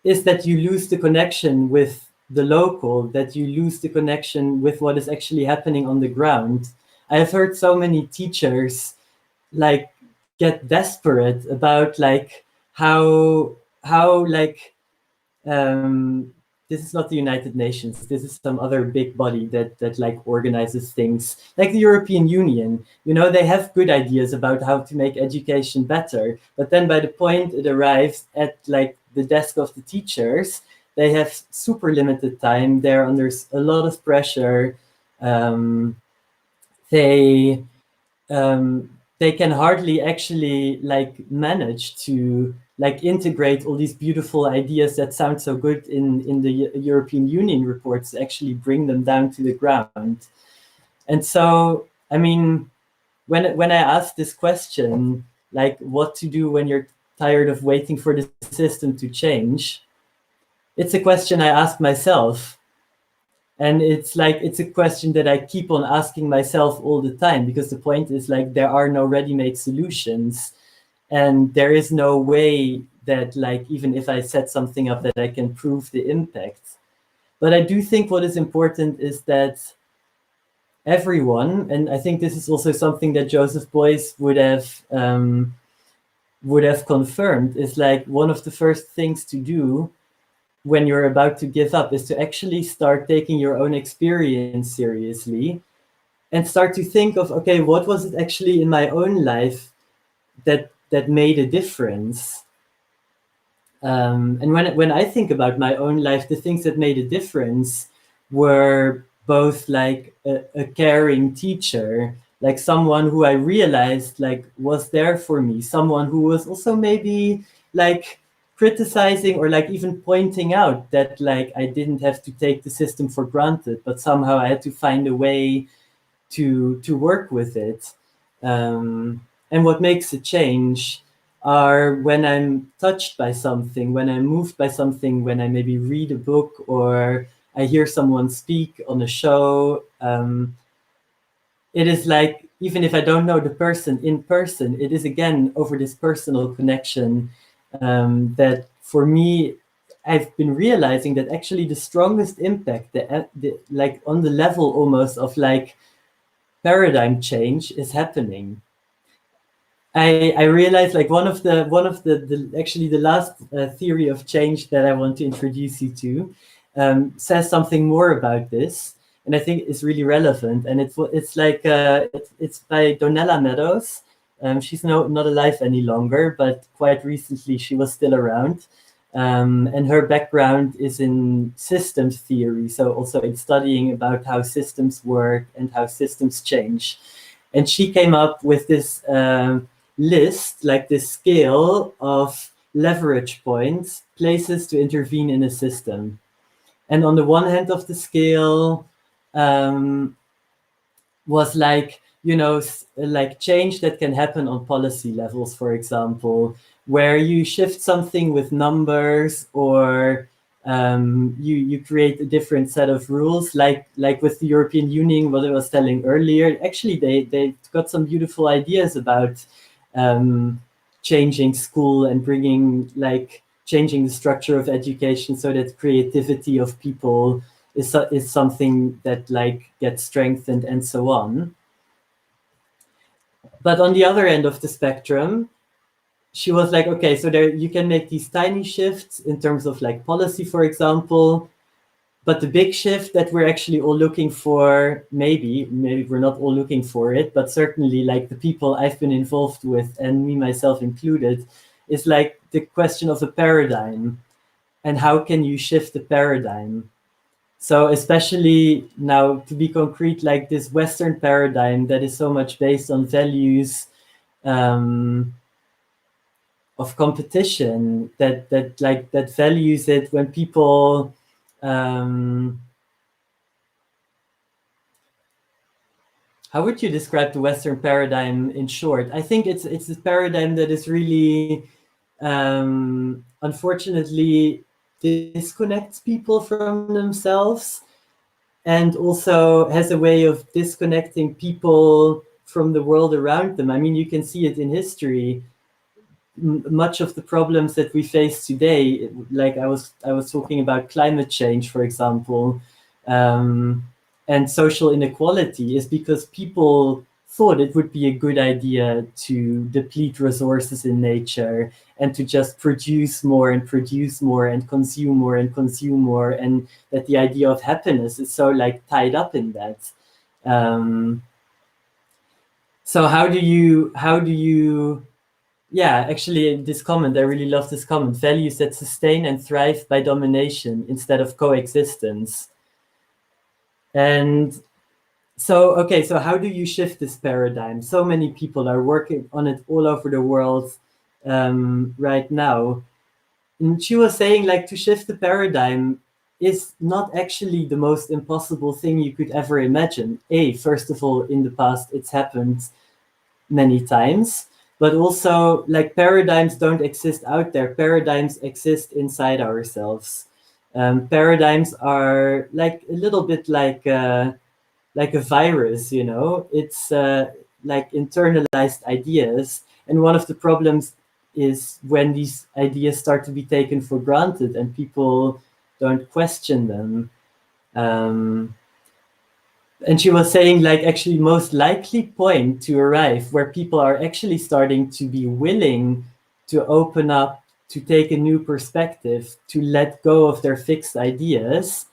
is that you lose the connection with the local, that you lose the connection with what is actually happening on the ground. I have heard so many teachers like get desperate about like how like this is not the United Nations, this is some other big body that like organizes things, like the European Union. You know, they have good ideas about how to make education better, but then by the point it arrives at like the desk of the teachers, they have super limited time, they're under a lot of pressure, they can hardly actually like manage to like integrate all these beautiful ideas that sound so good in the European Union reports, actually bring them down to the ground. And so, I mean, when I ask this question, like what to do when you're tired of waiting for the system to change, it's a question I ask myself. And it's like, it's a question that I keep on asking myself all the time, because the point is like, there are no ready-made solutions. And there is no way that like, even if I set something up, that I can prove the impact. But I do think what is important is that everyone, and I think this is also something that Joseph Beuys would have confirmed, is like one of the first things to do when you're about to give up is to actually start taking your own experience seriously and start to think of, okay, what was it actually in my own life that made a difference? And when I think about my own life, the things that made a difference were both like a caring teacher, like someone who I realized like was there for me, someone who was also maybe like criticizing or like even pointing out that like I didn't have to take the system for granted, but somehow I had to find a way to work with it. And what makes a change are when I'm touched by something, when I'm moved by something, when I maybe read a book or I hear someone speak on a show. It is like, even if I don't know the person in person, it is again over this personal connection that for me I've been realizing that actually the strongest impact, like on the level almost of like paradigm change, is happening. I realized like one of the actually the last theory of change that I want to introduce you to says something more about this, and I think it's really relevant. And it's like it's by Donella Meadows. She's not alive any longer, but quite recently she was still around. And her background is in systems theory, so also in studying about how systems work and how systems change. And she came up with this list, like this scale of leverage points, places to intervene in a system. And on the one hand of the scale was like, you know, like change that can happen on policy levels, for example, where you shift something with numbers, or you create a different set of rules, like with the European Union, what I was telling earlier. Actually, they got some beautiful ideas about changing school and changing the structure of education so that creativity of people is something that like gets strengthened and so on. But on the other end of the spectrum, she was like, okay, so there you can make these tiny shifts in terms of like policy, for example, but the big shift that we're actually all looking for, maybe we're not all looking for it, but certainly like the people I've been involved with, and me myself included, is like the question of a paradigm, and how can you shift the paradigm? So especially now, to be concrete, like this Western paradigm that is so much based on values of competition, that values it when people how would you describe the Western paradigm in short? I think it's a paradigm that is really unfortunately disconnects people from themselves, and also has a way of disconnecting people from the world around them. I mean, you can see it in history. Much of the problems that we face today, like I was talking about climate change, for example, and social inequality, is because people thought it would be a good idea to deplete resources in nature and to just produce more and consume more and consume more, and that the idea of happiness is so like tied up in that. So how do you yeah, actually this comment, I really love this comment: values that sustain and thrive by domination instead of coexistence. And so, okay, so how do you shift this paradigm? So many people are working on it all over the world right now. And she was saying, like, to shift the paradigm is not actually the most impossible thing you could ever imagine. First of all, in the past, it's happened many times, but also, like, paradigms don't exist out there. Paradigms exist inside ourselves. Paradigms are like a little bit like a virus, you know. It's like internalized ideas, and one of the problems is when these ideas start to be taken for granted and people don't question them. And she was saying, like, actually most likely point to arrive where people are actually starting to be willing to open up, to take a new perspective, to let go of their fixed ideas,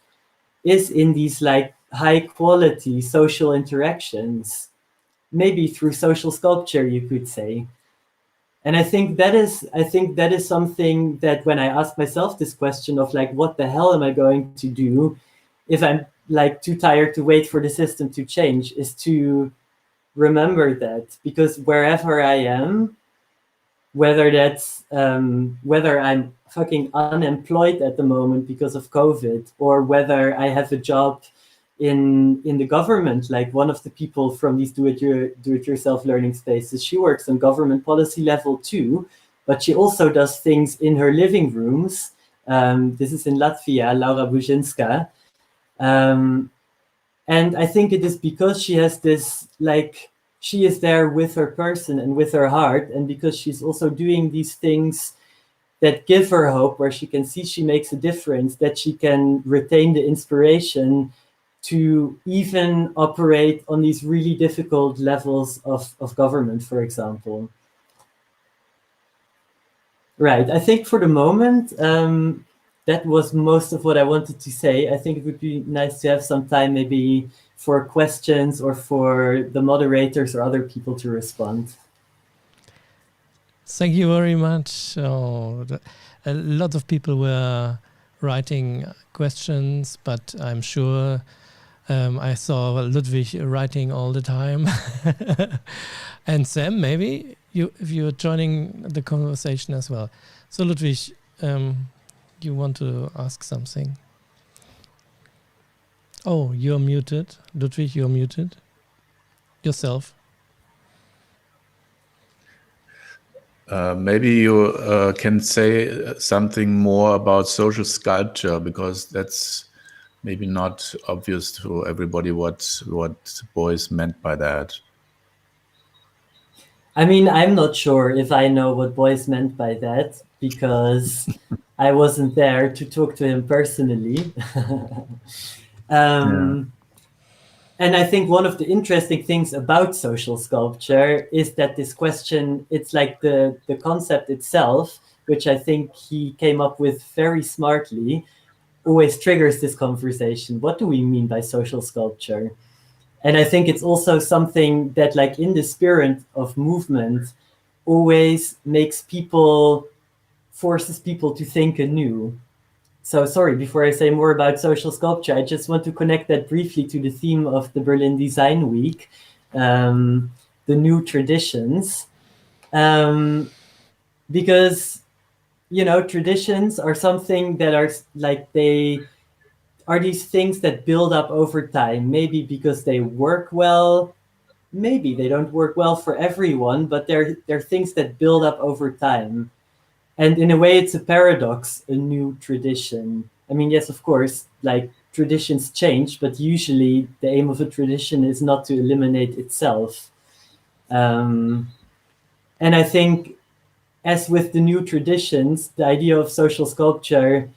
is in these like high quality social interactions, maybe through social sculpture, you could say. And I think that is something that when I ask myself this question of like, what the hell am I going to do if I'm like too tired to wait for the system to change, is to remember that, because wherever I am, whether that's whether I'm fucking unemployed at the moment because of COVID, or whether I have a job in the government, like one of the people from these do-it-yourself learning spaces, she works on government policy level too, but she also does things in her living rooms. This is in Latvia, Laura Bujinska. And I think it is because she has this, like, she is there with her person and with her heart, and because she's also doing these things that give her hope, where she can see she makes a difference, that she can retain the inspiration to even operate on these really difficult levels of government, for example. Right. I think for the moment, that was most of what I wanted to say. I think it would be nice to have some time maybe for questions or for the moderators or other people to respond. Thank you very much. A lot of people were writing questions, but I'm sure I saw Ludwig writing all the time. And Sam, maybe if you're joining the conversation as well. So Ludwig, you want to ask something? Oh, you're muted. Ludwig, you're muted. Yourself. Maybe you can say something more about social sculpture, because that's maybe not obvious to everybody what Beuys meant by that. I mean, I'm not sure if I know what Beuys meant by that, because I wasn't there to talk to him personally. And I think one of the interesting things about social sculpture is that this question, it's like the concept itself, which I think he came up with very smartly, always triggers this conversation. What do we mean by social sculpture? And I think it's also something that, like, in the spirit of movement, always makes people, forces people to think anew. So sorry, before I say more about social sculpture, I just want to connect that briefly to the theme of the Berlin Design Week, the new traditions. Because, you know, traditions are something that are like, they are these things that build up over time, maybe because they work well, maybe they don't work well for everyone, but they're things that build up over time. And in a way, it's a paradox, a new tradition. I mean, yes, of course, like, traditions change, but usually the aim of a tradition is not to eliminate itself. And I think, as with the new traditions, the idea of social sculpture,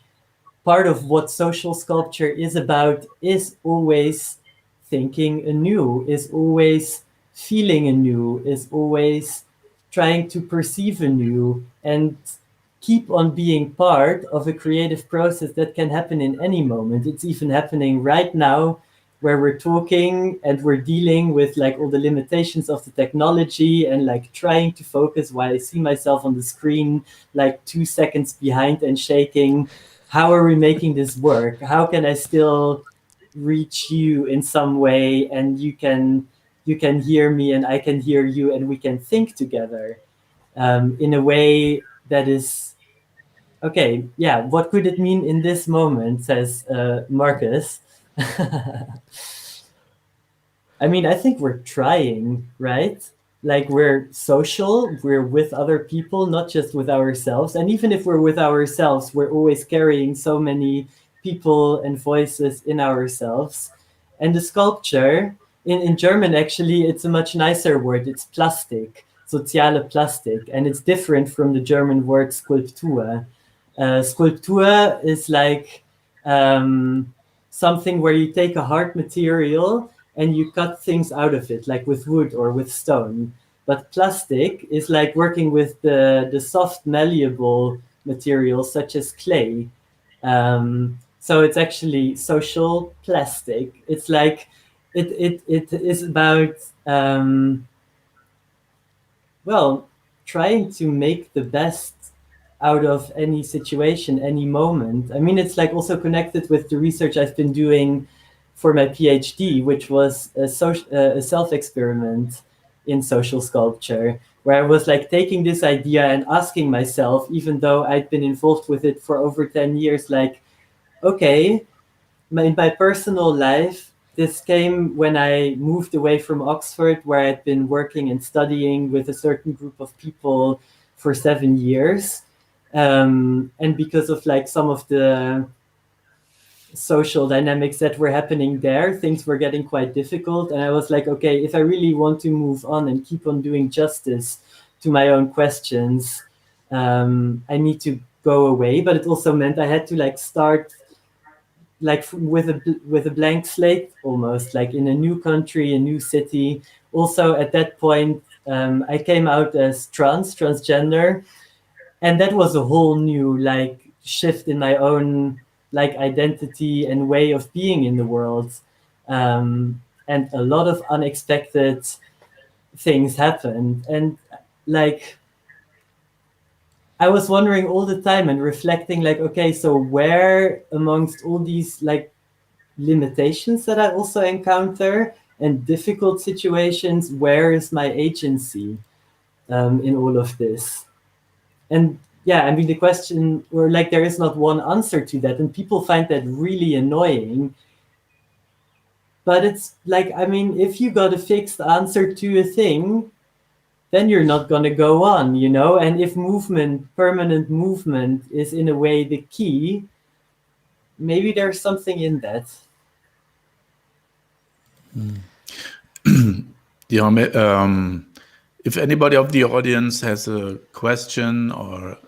part of what social sculpture is about is always thinking anew, is always feeling anew, is always trying to perceive anew, and keep on being part of a creative process that can happen in any moment. It's even happening right now, where we're talking and we're dealing with, like, all the limitations of the technology and, like, trying to focus while I see myself on the screen, like, 2 seconds behind and shaking. How are we making this work? How can I still reach you in some way, and you can hear me and I can hear you, and we can think together in a way that is, okay, yeah, what could it mean in this moment, says Marcus. I mean, I think we're trying, right? Like, we're social, we're with other people, not just with ourselves. And even if we're with ourselves, we're always carrying so many people and voices in ourselves. And the sculpture, in German, actually, it's a much nicer word. It's Plastik, soziale Plastik. And it's different from the German word Skulptur. Sculpture is like something where you take a hard material and you cut things out of it, like with wood or with stone. But plastic is like working with the soft, malleable materials such as clay. So it's actually social plastic. It's like, it is about, well, trying to make the best out of any situation, any moment. I mean, it's like also connected with the research I've been doing for my PhD, which was a self-experiment in social sculpture, where I was like taking this idea and asking myself, even though I'd been involved with it for over 10 years, like, okay, in my personal life, this came when I moved away from Oxford, where I'd been working and studying with a certain group of people for 7 years. And because of, like, some of the social dynamics that were happening there, things were getting quite difficult. And I was like, okay, if I really want to move on and keep on doing justice to my own questions, I need to go away, but it also meant I had to like start like with a blank slate, almost like in a new country, a new city. Also at that point, I came out as transgender, and that was a whole new like shift in my own like identity and way of being in the world. And a lot of unexpected things happened. And like, I was wondering all the time and reflecting like, okay, so where amongst all these like limitations that I also encounter and difficult situations, where is my agency in all of this? And yeah, I mean, the question, or like, there is not one answer to that, and people find that really annoying. But it's like, I mean, if you got a fixed answer to a thing, then you're not going to go on, you know? And if movement, permanent movement, is in a way the key, maybe there's something in that. If anybody of the audience has a question or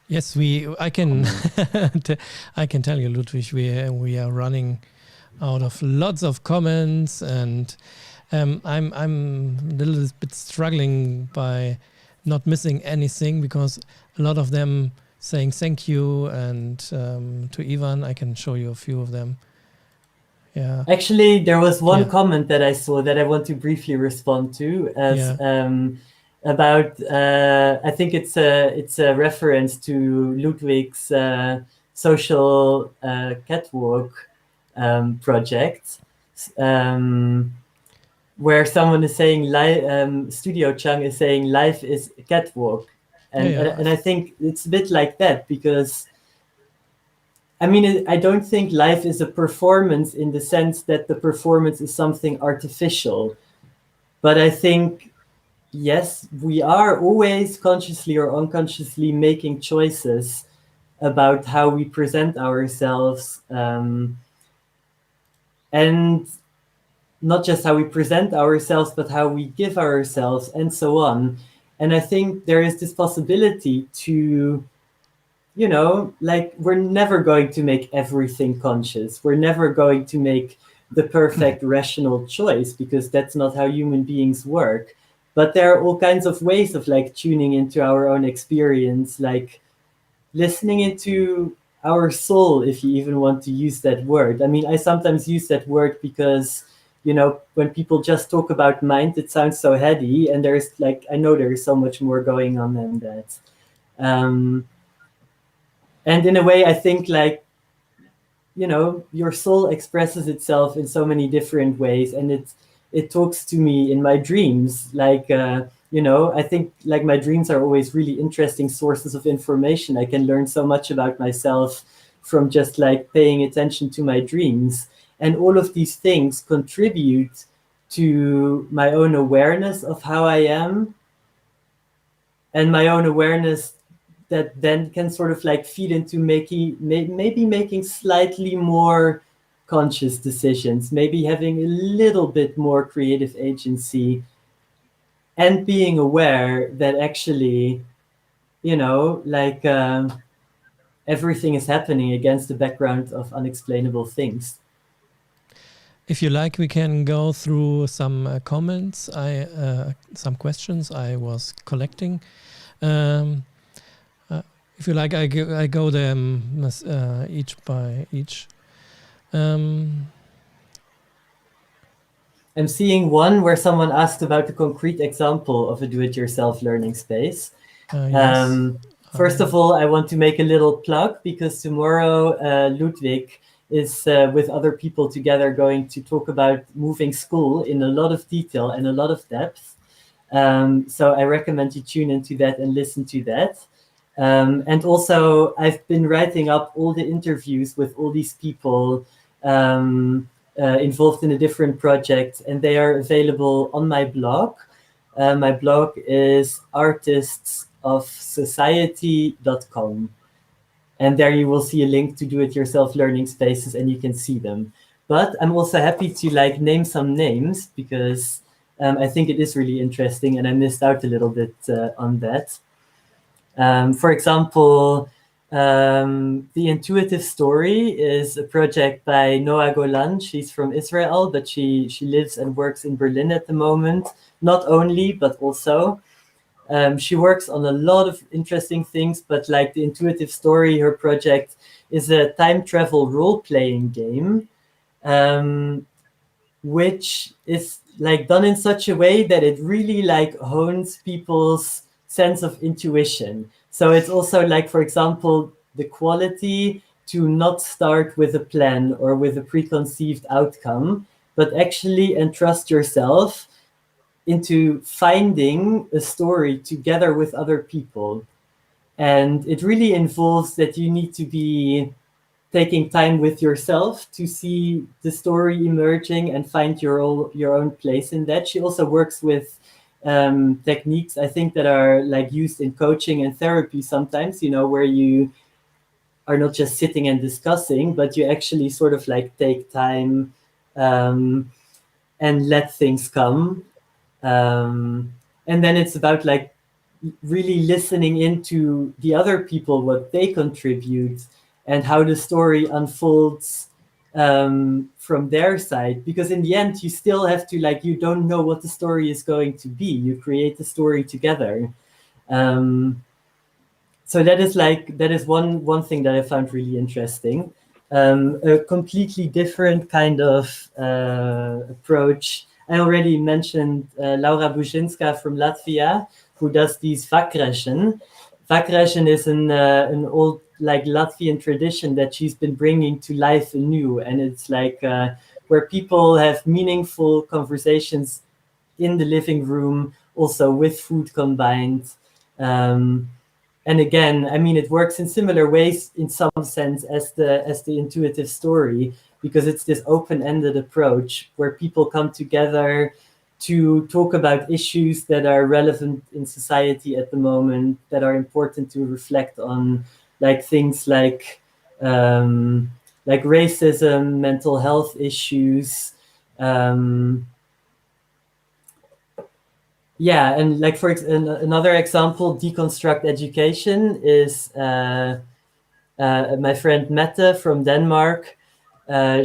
yes, I can I can tell you, Ludwig, we are running out of lots of comments, and I'm a little bit struggling by not missing anything, because a lot of them saying thank you, and to Ivan, I can show you a few of them. Yeah. Actually, there was one comment that I saw that I want to briefly respond to as about I think it's a reference to Ludwig's social catwalk project, where someone is saying Studio Chang is saying life is a catwalk, and I think it's a bit like that, because I mean, I don't think life is a performance in the sense that the performance is something artificial. But I think, yes, we are always consciously or unconsciously making choices about how we present ourselves. And not just how we present ourselves, but how we give ourselves, and so on. And I think there is this possibility to, you know, like, we're never going to make everything conscious. We're never going to make the perfect rational choice, because that's not how human beings work. But there are all kinds of ways of like tuning into our own experience, like listening into our soul, if you even want to use that word. I mean, I sometimes use that word because, you know, when people just talk about mind, it sounds so heady, and there's like, I know there is so much more going on than that. And in a way, I think, like, you know, your soul expresses itself in so many different ways, and it talks to me in my dreams. Like, you know, I think like my dreams are always really interesting sources of information. I can learn so much about myself from just like paying attention to my dreams. And all of these things contribute to my own awareness of how I am, and my own awareness that then can sort of like feed into maybe making slightly more conscious decisions, maybe having a little bit more creative agency, and being aware that actually, you know, like everything is happening against the background of unexplainable things. If you like, we can go through some comments, some questions I was collecting. If you like, I go them each by each. I'm seeing one where someone asked about a concrete example of a do-it-yourself learning space. Yes. First of all, I want to make a little plug, because tomorrow Ludwig is with other people together going to talk about moving school in a lot of detail and a lot of depth. So I recommend you tune into that and listen to that. And also, I've been writing up all the interviews with all these people involved in a different project, and they are available on my blog. My blog is artistsofsociety.com. And there you will see a link to do-it-yourself learning spaces, and you can see them. But I'm also happy to like name some names, because I think it is really interesting, and I missed out a little bit on that. For example, The Intuitive Story is a project by Noah Golan. She's from Israel, but she lives and works in Berlin at the moment. Not only, but also. She works on a lot of interesting things, but like the Intuitive Story, her project is a time travel role-playing game, which is like done in such a way that it really like hones people's sense of intuition. So it's also like, for example, the quality to not start with a plan or with a preconceived outcome, but actually entrust yourself into finding a story together with other people. And it really involves that you need to be taking time with yourself to see the story emerging and find your own place in that. She also works with techniques, I think, that are like used in coaching and therapy sometimes, you know, where you are not just sitting and discussing, but you actually sort of like take time and let things come. And then it's about like really listening into the other people, what they contribute, and how the story unfolds from their side. Because in the end, you still have to like, you don't know what the story is going to be. You create the story together. So that is one thing that I found really interesting. A completely different kind of approach. I already mentioned Laura Buzinska from Latvia, who does these vakreshen. Vakreshen is an old like Latvian tradition that she's been bringing to life anew, and it's like where people have meaningful conversations in the living room, also with food combined. And again, I mean, it works in similar ways in some sense as the Intuitive Story, because it's this open-ended approach where people come together to talk about issues that are relevant in society at the moment, that are important to reflect on, like things like racism, mental health issues. Yeah, and like another example, deconstruct education is my friend Mette from Denmark.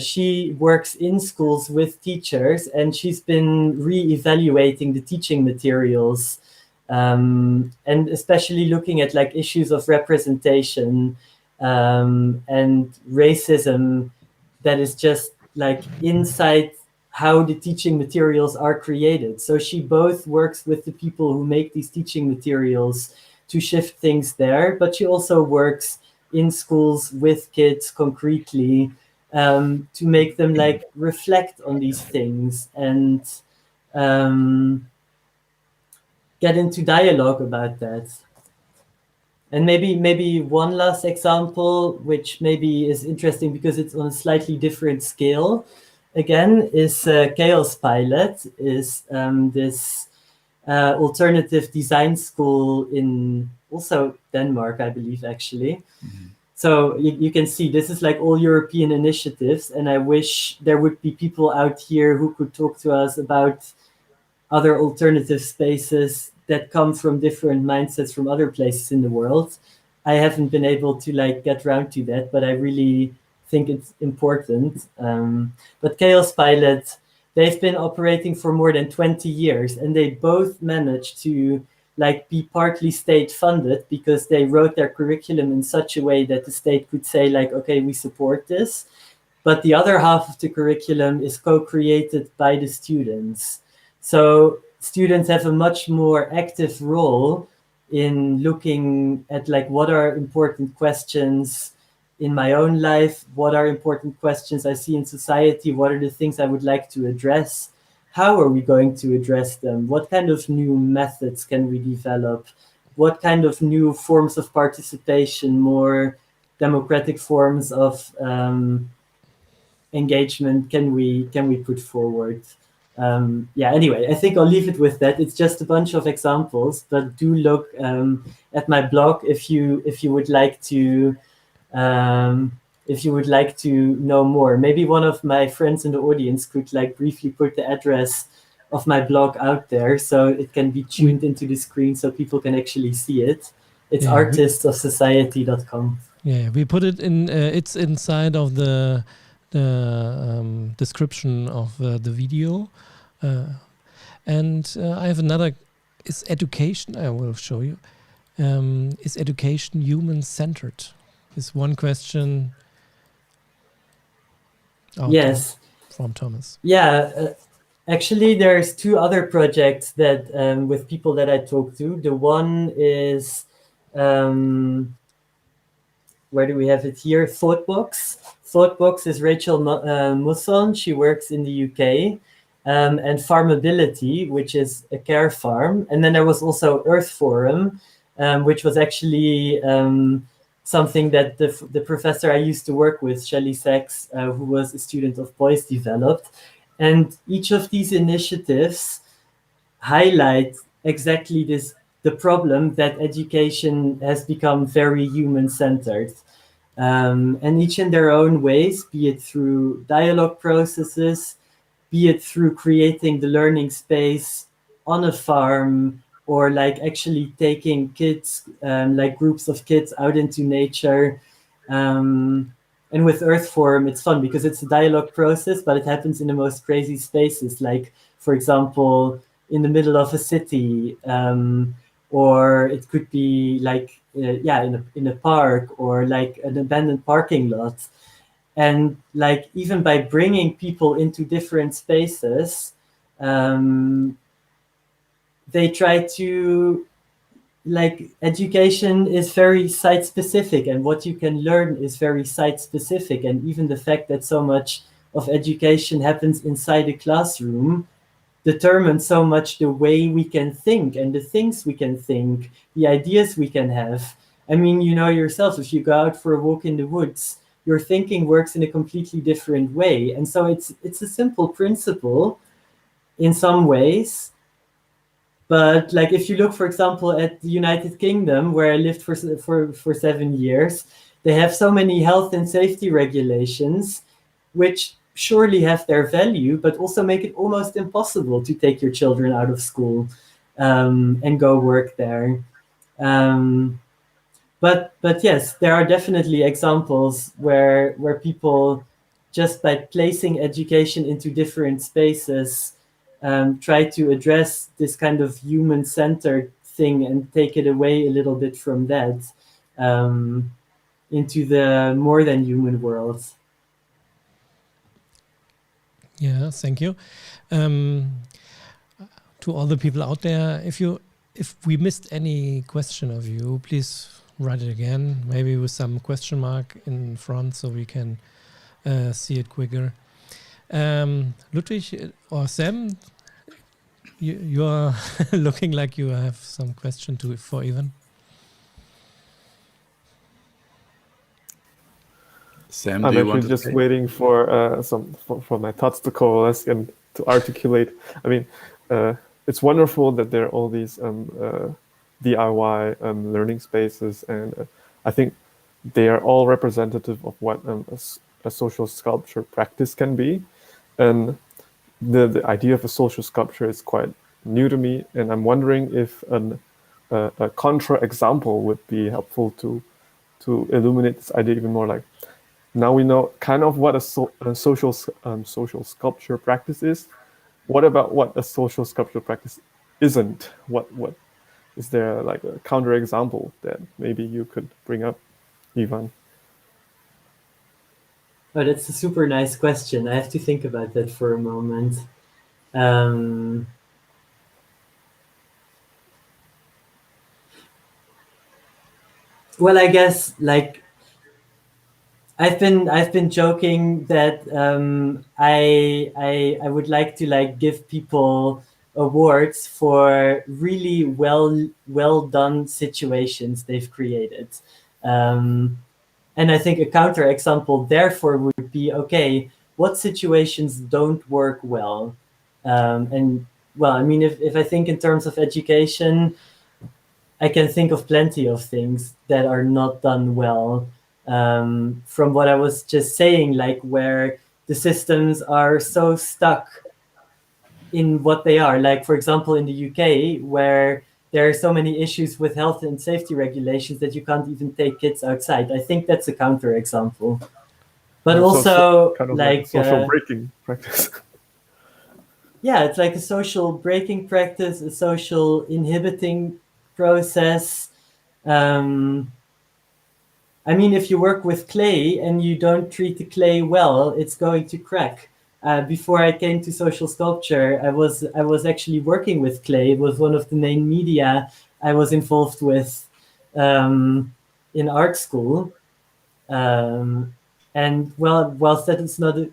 She works in schools with teachers, and she's been re-evaluating the teaching materials, and especially looking at like issues of representation and racism that is just like inside how the teaching materials are created. So she both works with the people who make these teaching materials to shift things there, but she also works in schools with kids concretely to make them like reflect on these things and get into dialogue about that. And maybe one last example, which maybe is interesting because it's on a slightly different scale, again, is Chaos Pilot, is this alternative design school in also Denmark, I believe, actually. Mm-hmm. So you can see this is like all European initiatives, and I wish there would be people out here who could talk to us about other alternative spaces that come from different mindsets from other places in the world. I haven't been able to like get around to that, but I really think it's important. But Chaos Pilot, they've been operating for more than 20 years, and they both managed to like be partly state funded because they wrote their curriculum in such a way that the state could say like, okay, we support this. But the other half of the curriculum is co-created by the students. So students have a much more active role in looking at like what are important questions in my own life, what are important questions I see in society, what are the things I would like to address, how are we going to address them, what kind of new methods can we develop, what kind of new forms of participation, more democratic forms of engagement can we put forward. Anyway, I think I'll leave it with that. It's just a bunch of examples, but do look at my blog if you would like to know more. Maybe one of my friends in the audience could like briefly put the address of my blog out there so it can be tuned into the screen so people can actually see it. It's artistofsociety.com. Yeah, we put it in. It's inside of the description of the video, and I have another. Is education? I will show you. Is education human-centered? Is one question. Yes. From Thomas. Yeah. Actually, there's two other projects that with people that I talked to. The one is where do we have it here? Thoughtbox. Thoughtbox is Rachel Musson. She works in the UK. And Farmability, which is a care farm. And then there was also Earth Forum, which was actually something that the professor I used to work with, Shelley Sachs, who was a student of Boyce, developed. And each of these initiatives highlight exactly the problem that education has become very human-centered. And each in their own ways, be it through dialogue processes, be it through creating the learning space on a farm, or like actually taking kids, like groups of kids out into nature. And with Earth Forum, it's fun because it's a dialogue process, but it happens in the most crazy spaces. Like, for example, in the middle of a city, or it could be like, in a park, or like an abandoned parking lot. And like, even by bringing people into different spaces, they try to, like, education is very site specific, and what you can learn is very site specific. And even the fact that so much of education happens inside a classroom determines so much the way we can think and the things we can think, the ideas we can have. I mean, you know yourself, if you go out for a walk in the woods, your thinking works in a completely different way. And so it's a simple principle in some ways. But like, if you look, for example, at the United Kingdom, where I lived for 7 years, they have so many health and safety regulations, which surely have their value, but also make it almost impossible to take your children out of school and go work there. But yes, there are definitely examples where people, just by placing education into different spaces, try to address this kind of human-centered thing and take it away a little bit from that into the more than human world. Yeah, thank you. To all the people out there, if we missed any question of you, please write it again, maybe with some question mark in front so we can see it quicker. Ludwig or Sam, you are looking like you have some question for Ivan. Sam, I'm do you want actually to just say? waiting for for my thoughts to coalesce and to articulate. I mean, it's wonderful that there are all these DIY learning spaces, and I think they are all representative of what a social sculpture practice can be. And the idea of a social sculpture is quite new to me, and I'm wondering if a contra example would be helpful to illuminate this idea even more. Like, now we know kind of what a social sculpture practice is. What about what a social sculpture practice isn't? What is there, like a counter example that maybe you could bring up, Ivan? Oh, that's a super nice question. I have to think about that for a moment. Well, I guess, like, I've been joking that I would like to, like, give people awards for really well done situations they've created. And I think a counter example therefore would be, okay, what situations don't work well? And well, I mean, if I think in terms of education, I can think of plenty of things that are not done well. From what I was just saying, like, where the systems are so stuck in what they are. Like, for example, in the UK, where there are so many issues with health and safety regulations that you can't even take kids outside. I think that's a counterexample. But also, kind of like social breaking practice. Yeah, it's like a social breaking practice, a social inhibiting process. I mean, if you work with clay and you don't treat the clay well, it's going to crack. Before I came to social sculpture, I was actually working with clay. It was one of the main media I was involved with in art school. And whilst that is not a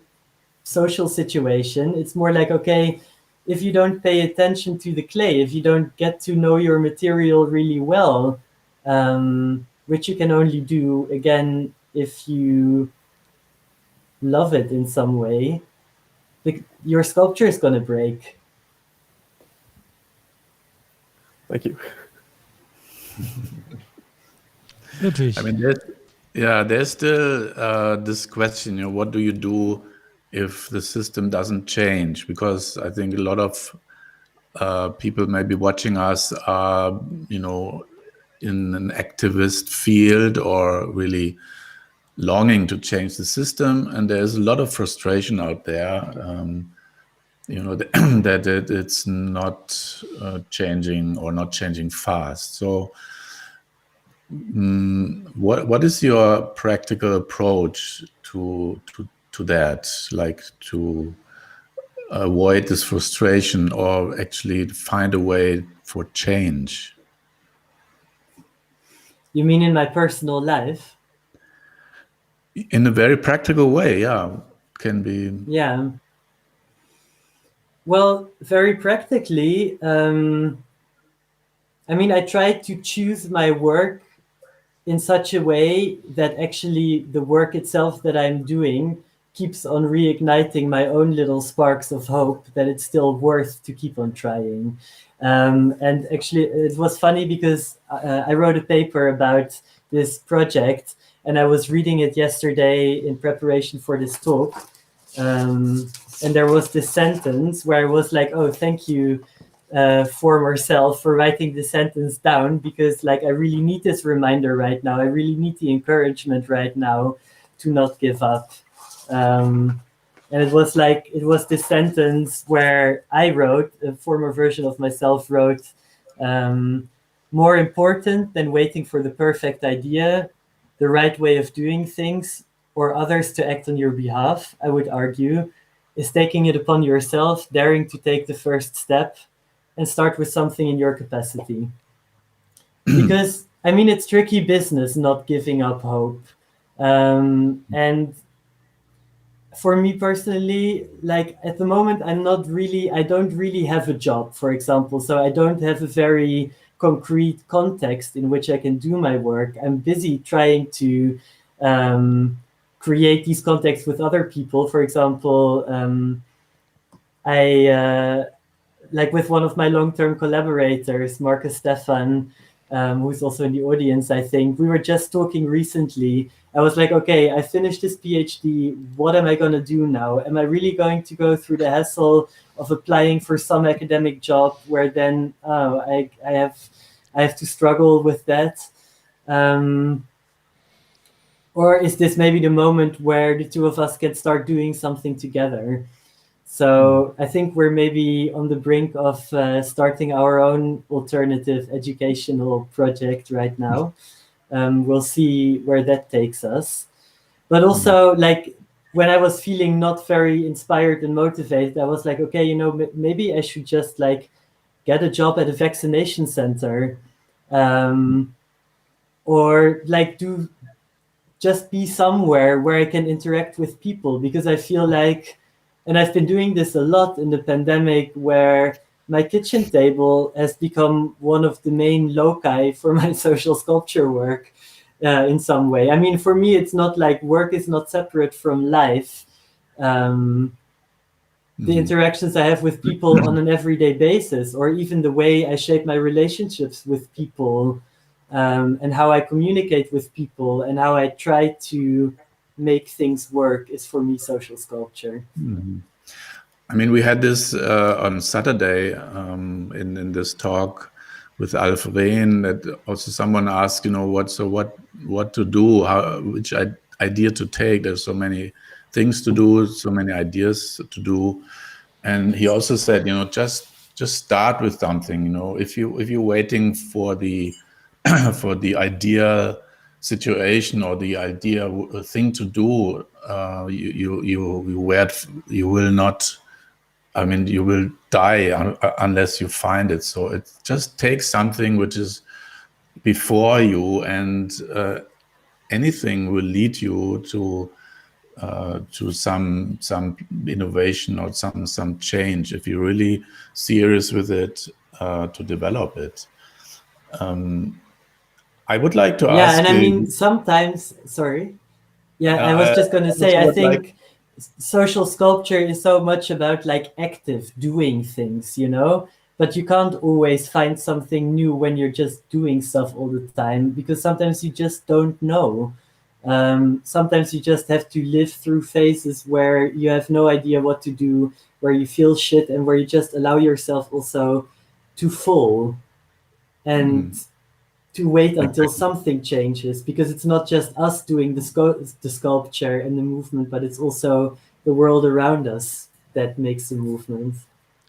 social situation, it's more like, okay, if you don't pay attention to the clay, if you don't get to know your material really well, which you can only do, again, if you love it in some way, your sculpture is going to break. Thank you. Ludwig. I mean, there's still this question, you know, what do you do if the system doesn't change? Because I think a lot of people maybe watching us are, you know, in an activist field or really longing to change the system, and there's a lot of frustration out there, you know, that it's not changing or not changing fast. So what is your practical approach to that, like to avoid this frustration or actually find a way for change? You mean in my personal life? In a very practical way, yeah, can be. Yeah. Well, very practically, I mean, I try to choose my work in such a way that actually the work itself that I'm doing keeps on reigniting my own little sparks of hope that it's still worth to keep on trying. And actually, it was funny because I wrote a paper about this project, and I was reading it yesterday in preparation for this talk. And there was this sentence where I was like, oh, thank you, former self, for writing the sentence down, because like I really need this reminder right now. I really need the encouragement right now to not give up. And it was this sentence where I wrote, a former version of myself wrote, more important than waiting for the perfect idea, the right way of doing things, or others to act on your behalf, I would argue, is taking it upon yourself, daring to take the first step, and start with something in your capacity. Because, I mean, it's tricky business not giving up hope. And for me personally, like at the moment, I don't really have a job, for example. So I don't have a very concrete context in which I can do my work. I'm busy trying to create these contexts with other people. For example, like with one of my long-term collaborators, Marcus Stefan, who's also in the audience, I think, we were just talking recently. I was like, okay, I finished this PhD. What am I going to do now? Am I really going to go through the hassle of applying for some academic job where then I have to struggle with that? Or is this maybe the moment where the two of us can start doing something together? So I think we're maybe on the brink of starting our own alternative educational project right now. We'll see where that takes us. But also, like, when I was feeling not very inspired and motivated, I was like, okay, you know, maybe I should just like get a job at a vaccination center, or like just be somewhere where I can interact with people, because I feel like, and I've been doing this a lot in the pandemic, where my kitchen table has become one of the main loci for my social sculpture work in some way. I mean, for me, it's not like work is not separate from life. The interactions I have with people on an everyday basis, or even the way I shape my relationships with people, and how I communicate with people and how I try to make things work, is for me social sculpture. I mean, we had this on Saturday in this talk with Alf Rehn, that also someone asked, what to do, which idea to take. There's so many things to do, so many ideas to do. And he also said, just start with something. If you're waiting for the for the ideal situation or the idea thing to do, you will not. I mean, you will die unless you find it. So it just takes something which is before you, and anything will lead you to some innovation or some change if you're really serious with it, to develop it. I would like to ask. Yeah, and I mean, sometimes, sorry. Yeah, I was just going to say, I think social sculpture is so much about like active doing things, but you can't always find something new when you're just doing stuff all the time, because sometimes you just don't know. Sometimes you just have to live through phases where you have no idea what to do, where you feel shit, and where you just allow yourself also to fall and to wait until something changes, because it's not just us doing the sculpture and the movement, but it's also the world around us that makes the movement.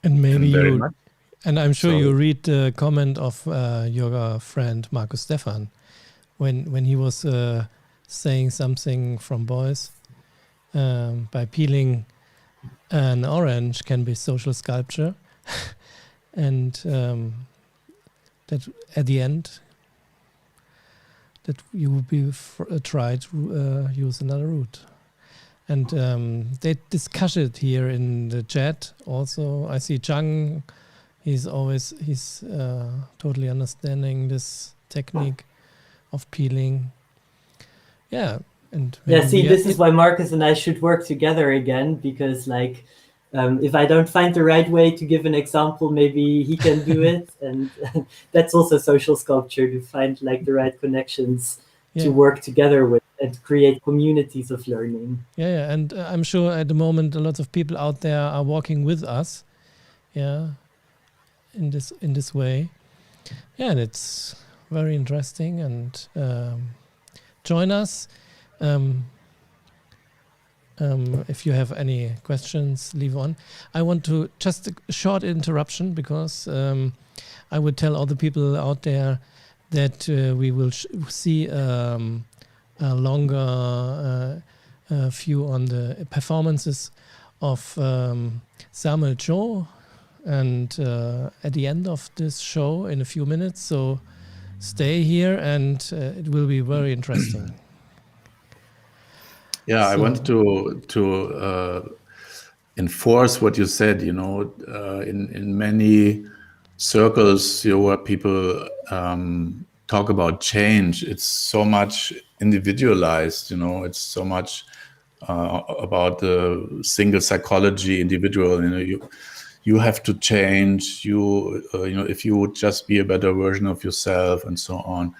And maybe and I'm sure you read the comment of your friend Markus Stephan when he was saying something from boys, by peeling an orange can be social sculpture, and that at the end that you will be try to use another route. And they discuss it here in the chat also. I see Chang, he's totally understanding this technique of peeling. Yeah. And this is why Marcus and I should work together again, because if I don't find the right way to give an example, maybe he can do it. And that's also social sculpture, to find the right connections to work together with and create communities of learning. Yeah, and I'm sure at the moment a lot of people out there are walking with us, in this way. Yeah, and it's very interesting. And join us. If you have any questions, leave on. I want to just a short interruption, because I would tell all the people out there that we will see a longer view on the performances of Samuel Cho, and at the end of this show in a few minutes. So stay here, and it will be very interesting. Yeah, I want to enforce what you said. In many circles, where people talk about change, it's so much individualized. It's so much about the single psychology, individual. You have to change. If you would just be a better version of yourself, and so on.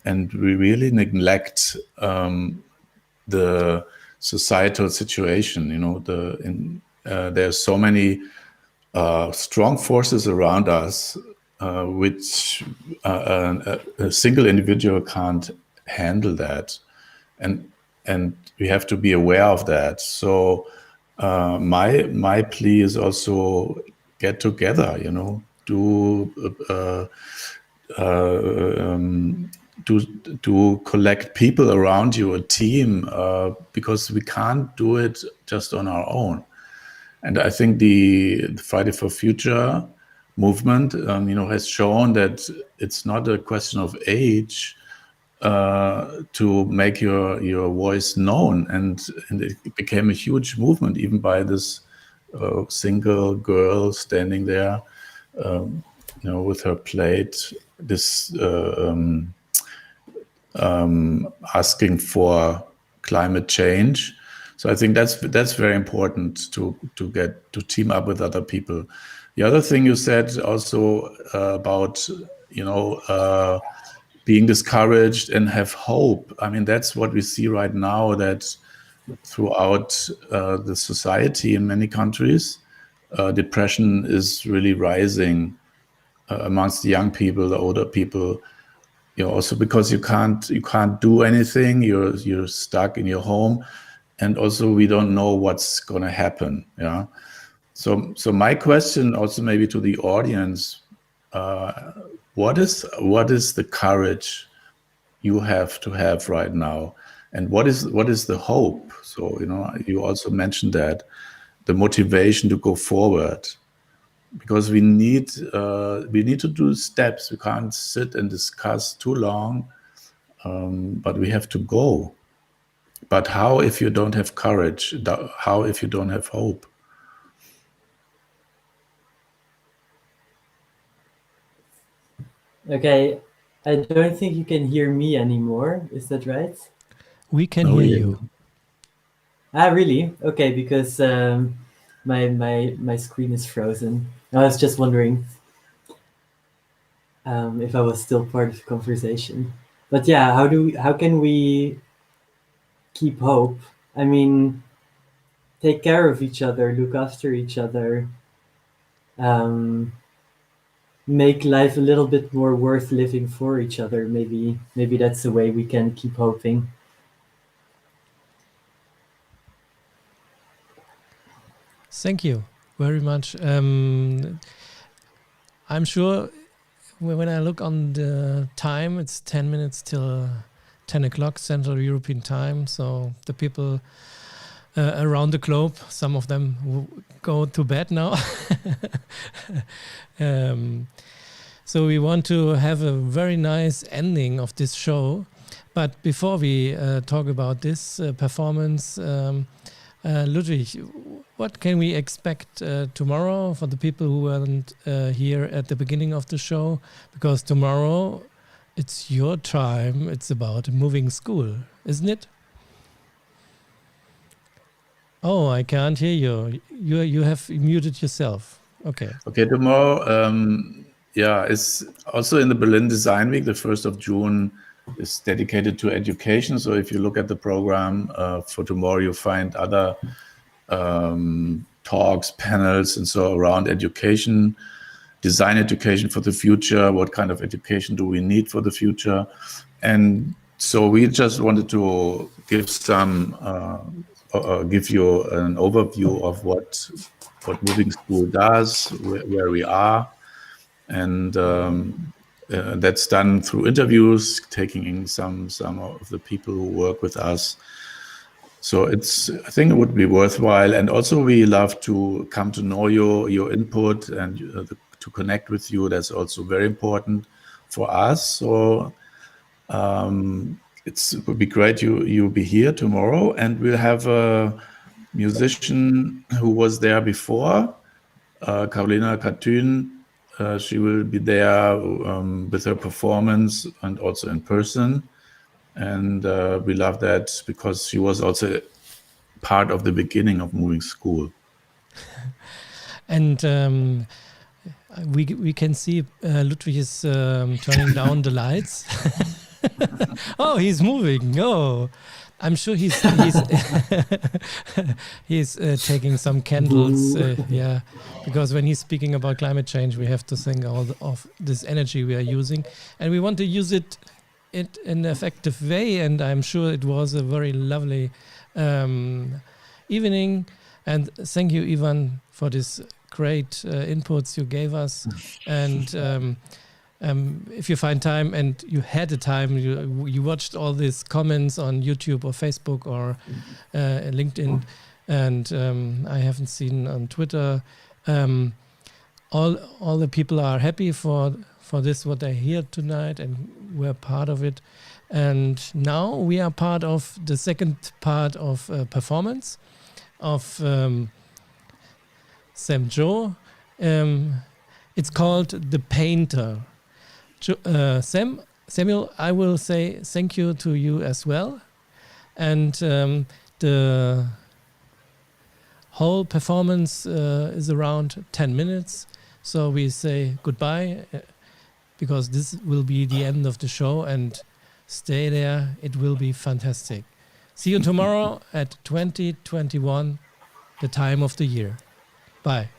And we really neglect the societal situation. There's so many strong forces around us, which a single individual can't handle that, and we have to be aware of that. So my plea is also get together, to collect people around you, a team, because we can't do it just on our own. And I think the Friday for Future movement, has shown that it's not a question of age to make your voice known, and it became a huge movement, even by this single girl standing there, with her plate, this asking for climate change. So I think that's very important to team up with other people. The other thing you said also about being discouraged and have hope. I mean, that's what we see right now, that throughout the society in many countries, depression is really rising. amongst the young people, the older people. Also because you can't do anything. You're stuck in your home, and also we don't know what's going to happen. Yeah. So my question also maybe to the audience: what is the courage you have to have right now, and what is the hope? So you also mentioned that the motivation to go forward. Because we need to do steps. We can't sit and discuss too long, but we have to go. But how if you don't have courage? How if you don't have hope? Okay, I don't think you can hear me anymore. Is that right? We can hear you. Really? Okay, because my screen is frozen. I was just wondering if I was still part of the conversation. But yeah, how can we keep hope? I mean, take care of each other, look after each other, make life a little bit more worth living for each other. Maybe that's the way we can keep hoping. Thank you very much. I'm sure when I look on the time, it's 10 minutes till 10 o'clock Central European time. So the people around the globe, some of them go to bed now. So we want to have a very nice ending of this show. But before we talk about this performance, Ludwig, what can we expect tomorrow for the people who weren't here at the beginning of the show? Because tomorrow it's your time. It's about moving school, isn't it? Oh, I can't hear you. You have muted yourself. Okay. Okay, tomorrow, it's also in the Berlin Design Week. The 1st of June is dedicated to education. So if you look at the program for tomorrow, you find other talks, panels, and so around education, design education for the future. What kind of education do we need for the future? And so we just wanted to give give you an overview of what Moving School does, where we are, and that's done through interviews, taking in some of the people who work with us. So I think it would be worthwhile, and also we love to come to know your input and to connect with you. That's also very important for us. So it would be great you'll be here tomorrow, and we'll have a musician who was there before, Carolina Katyn. She will be there with her performance and also in person. And we love that because she was also part of the beginning of Moving School. And we can see Ludwig is turning down the lights. Oh, he's moving. Oh, I'm sure he's taking some candles. Yeah, because when he's speaking about climate change, we have to think of this energy we are using, and we want to use it in an effective way. And I'm sure it was a very lovely evening. And thank you, Ivan, for this great inputs you gave us. And if you find time, and you had the time, you watched all these comments on YouTube or Facebook or LinkedIn, and I haven't seen on Twitter. All the people are happy for this, what they hear tonight, and we're part of it. And now we are part of the second part of performance of Sam Cho. It's called The Painter. Samuel, I will say thank you to you as well. And the whole performance is around 10 minutes. So we say goodbye because this will be the end of the show, and stay there. It will be fantastic. See you tomorrow at 2021, the time of the year. Bye.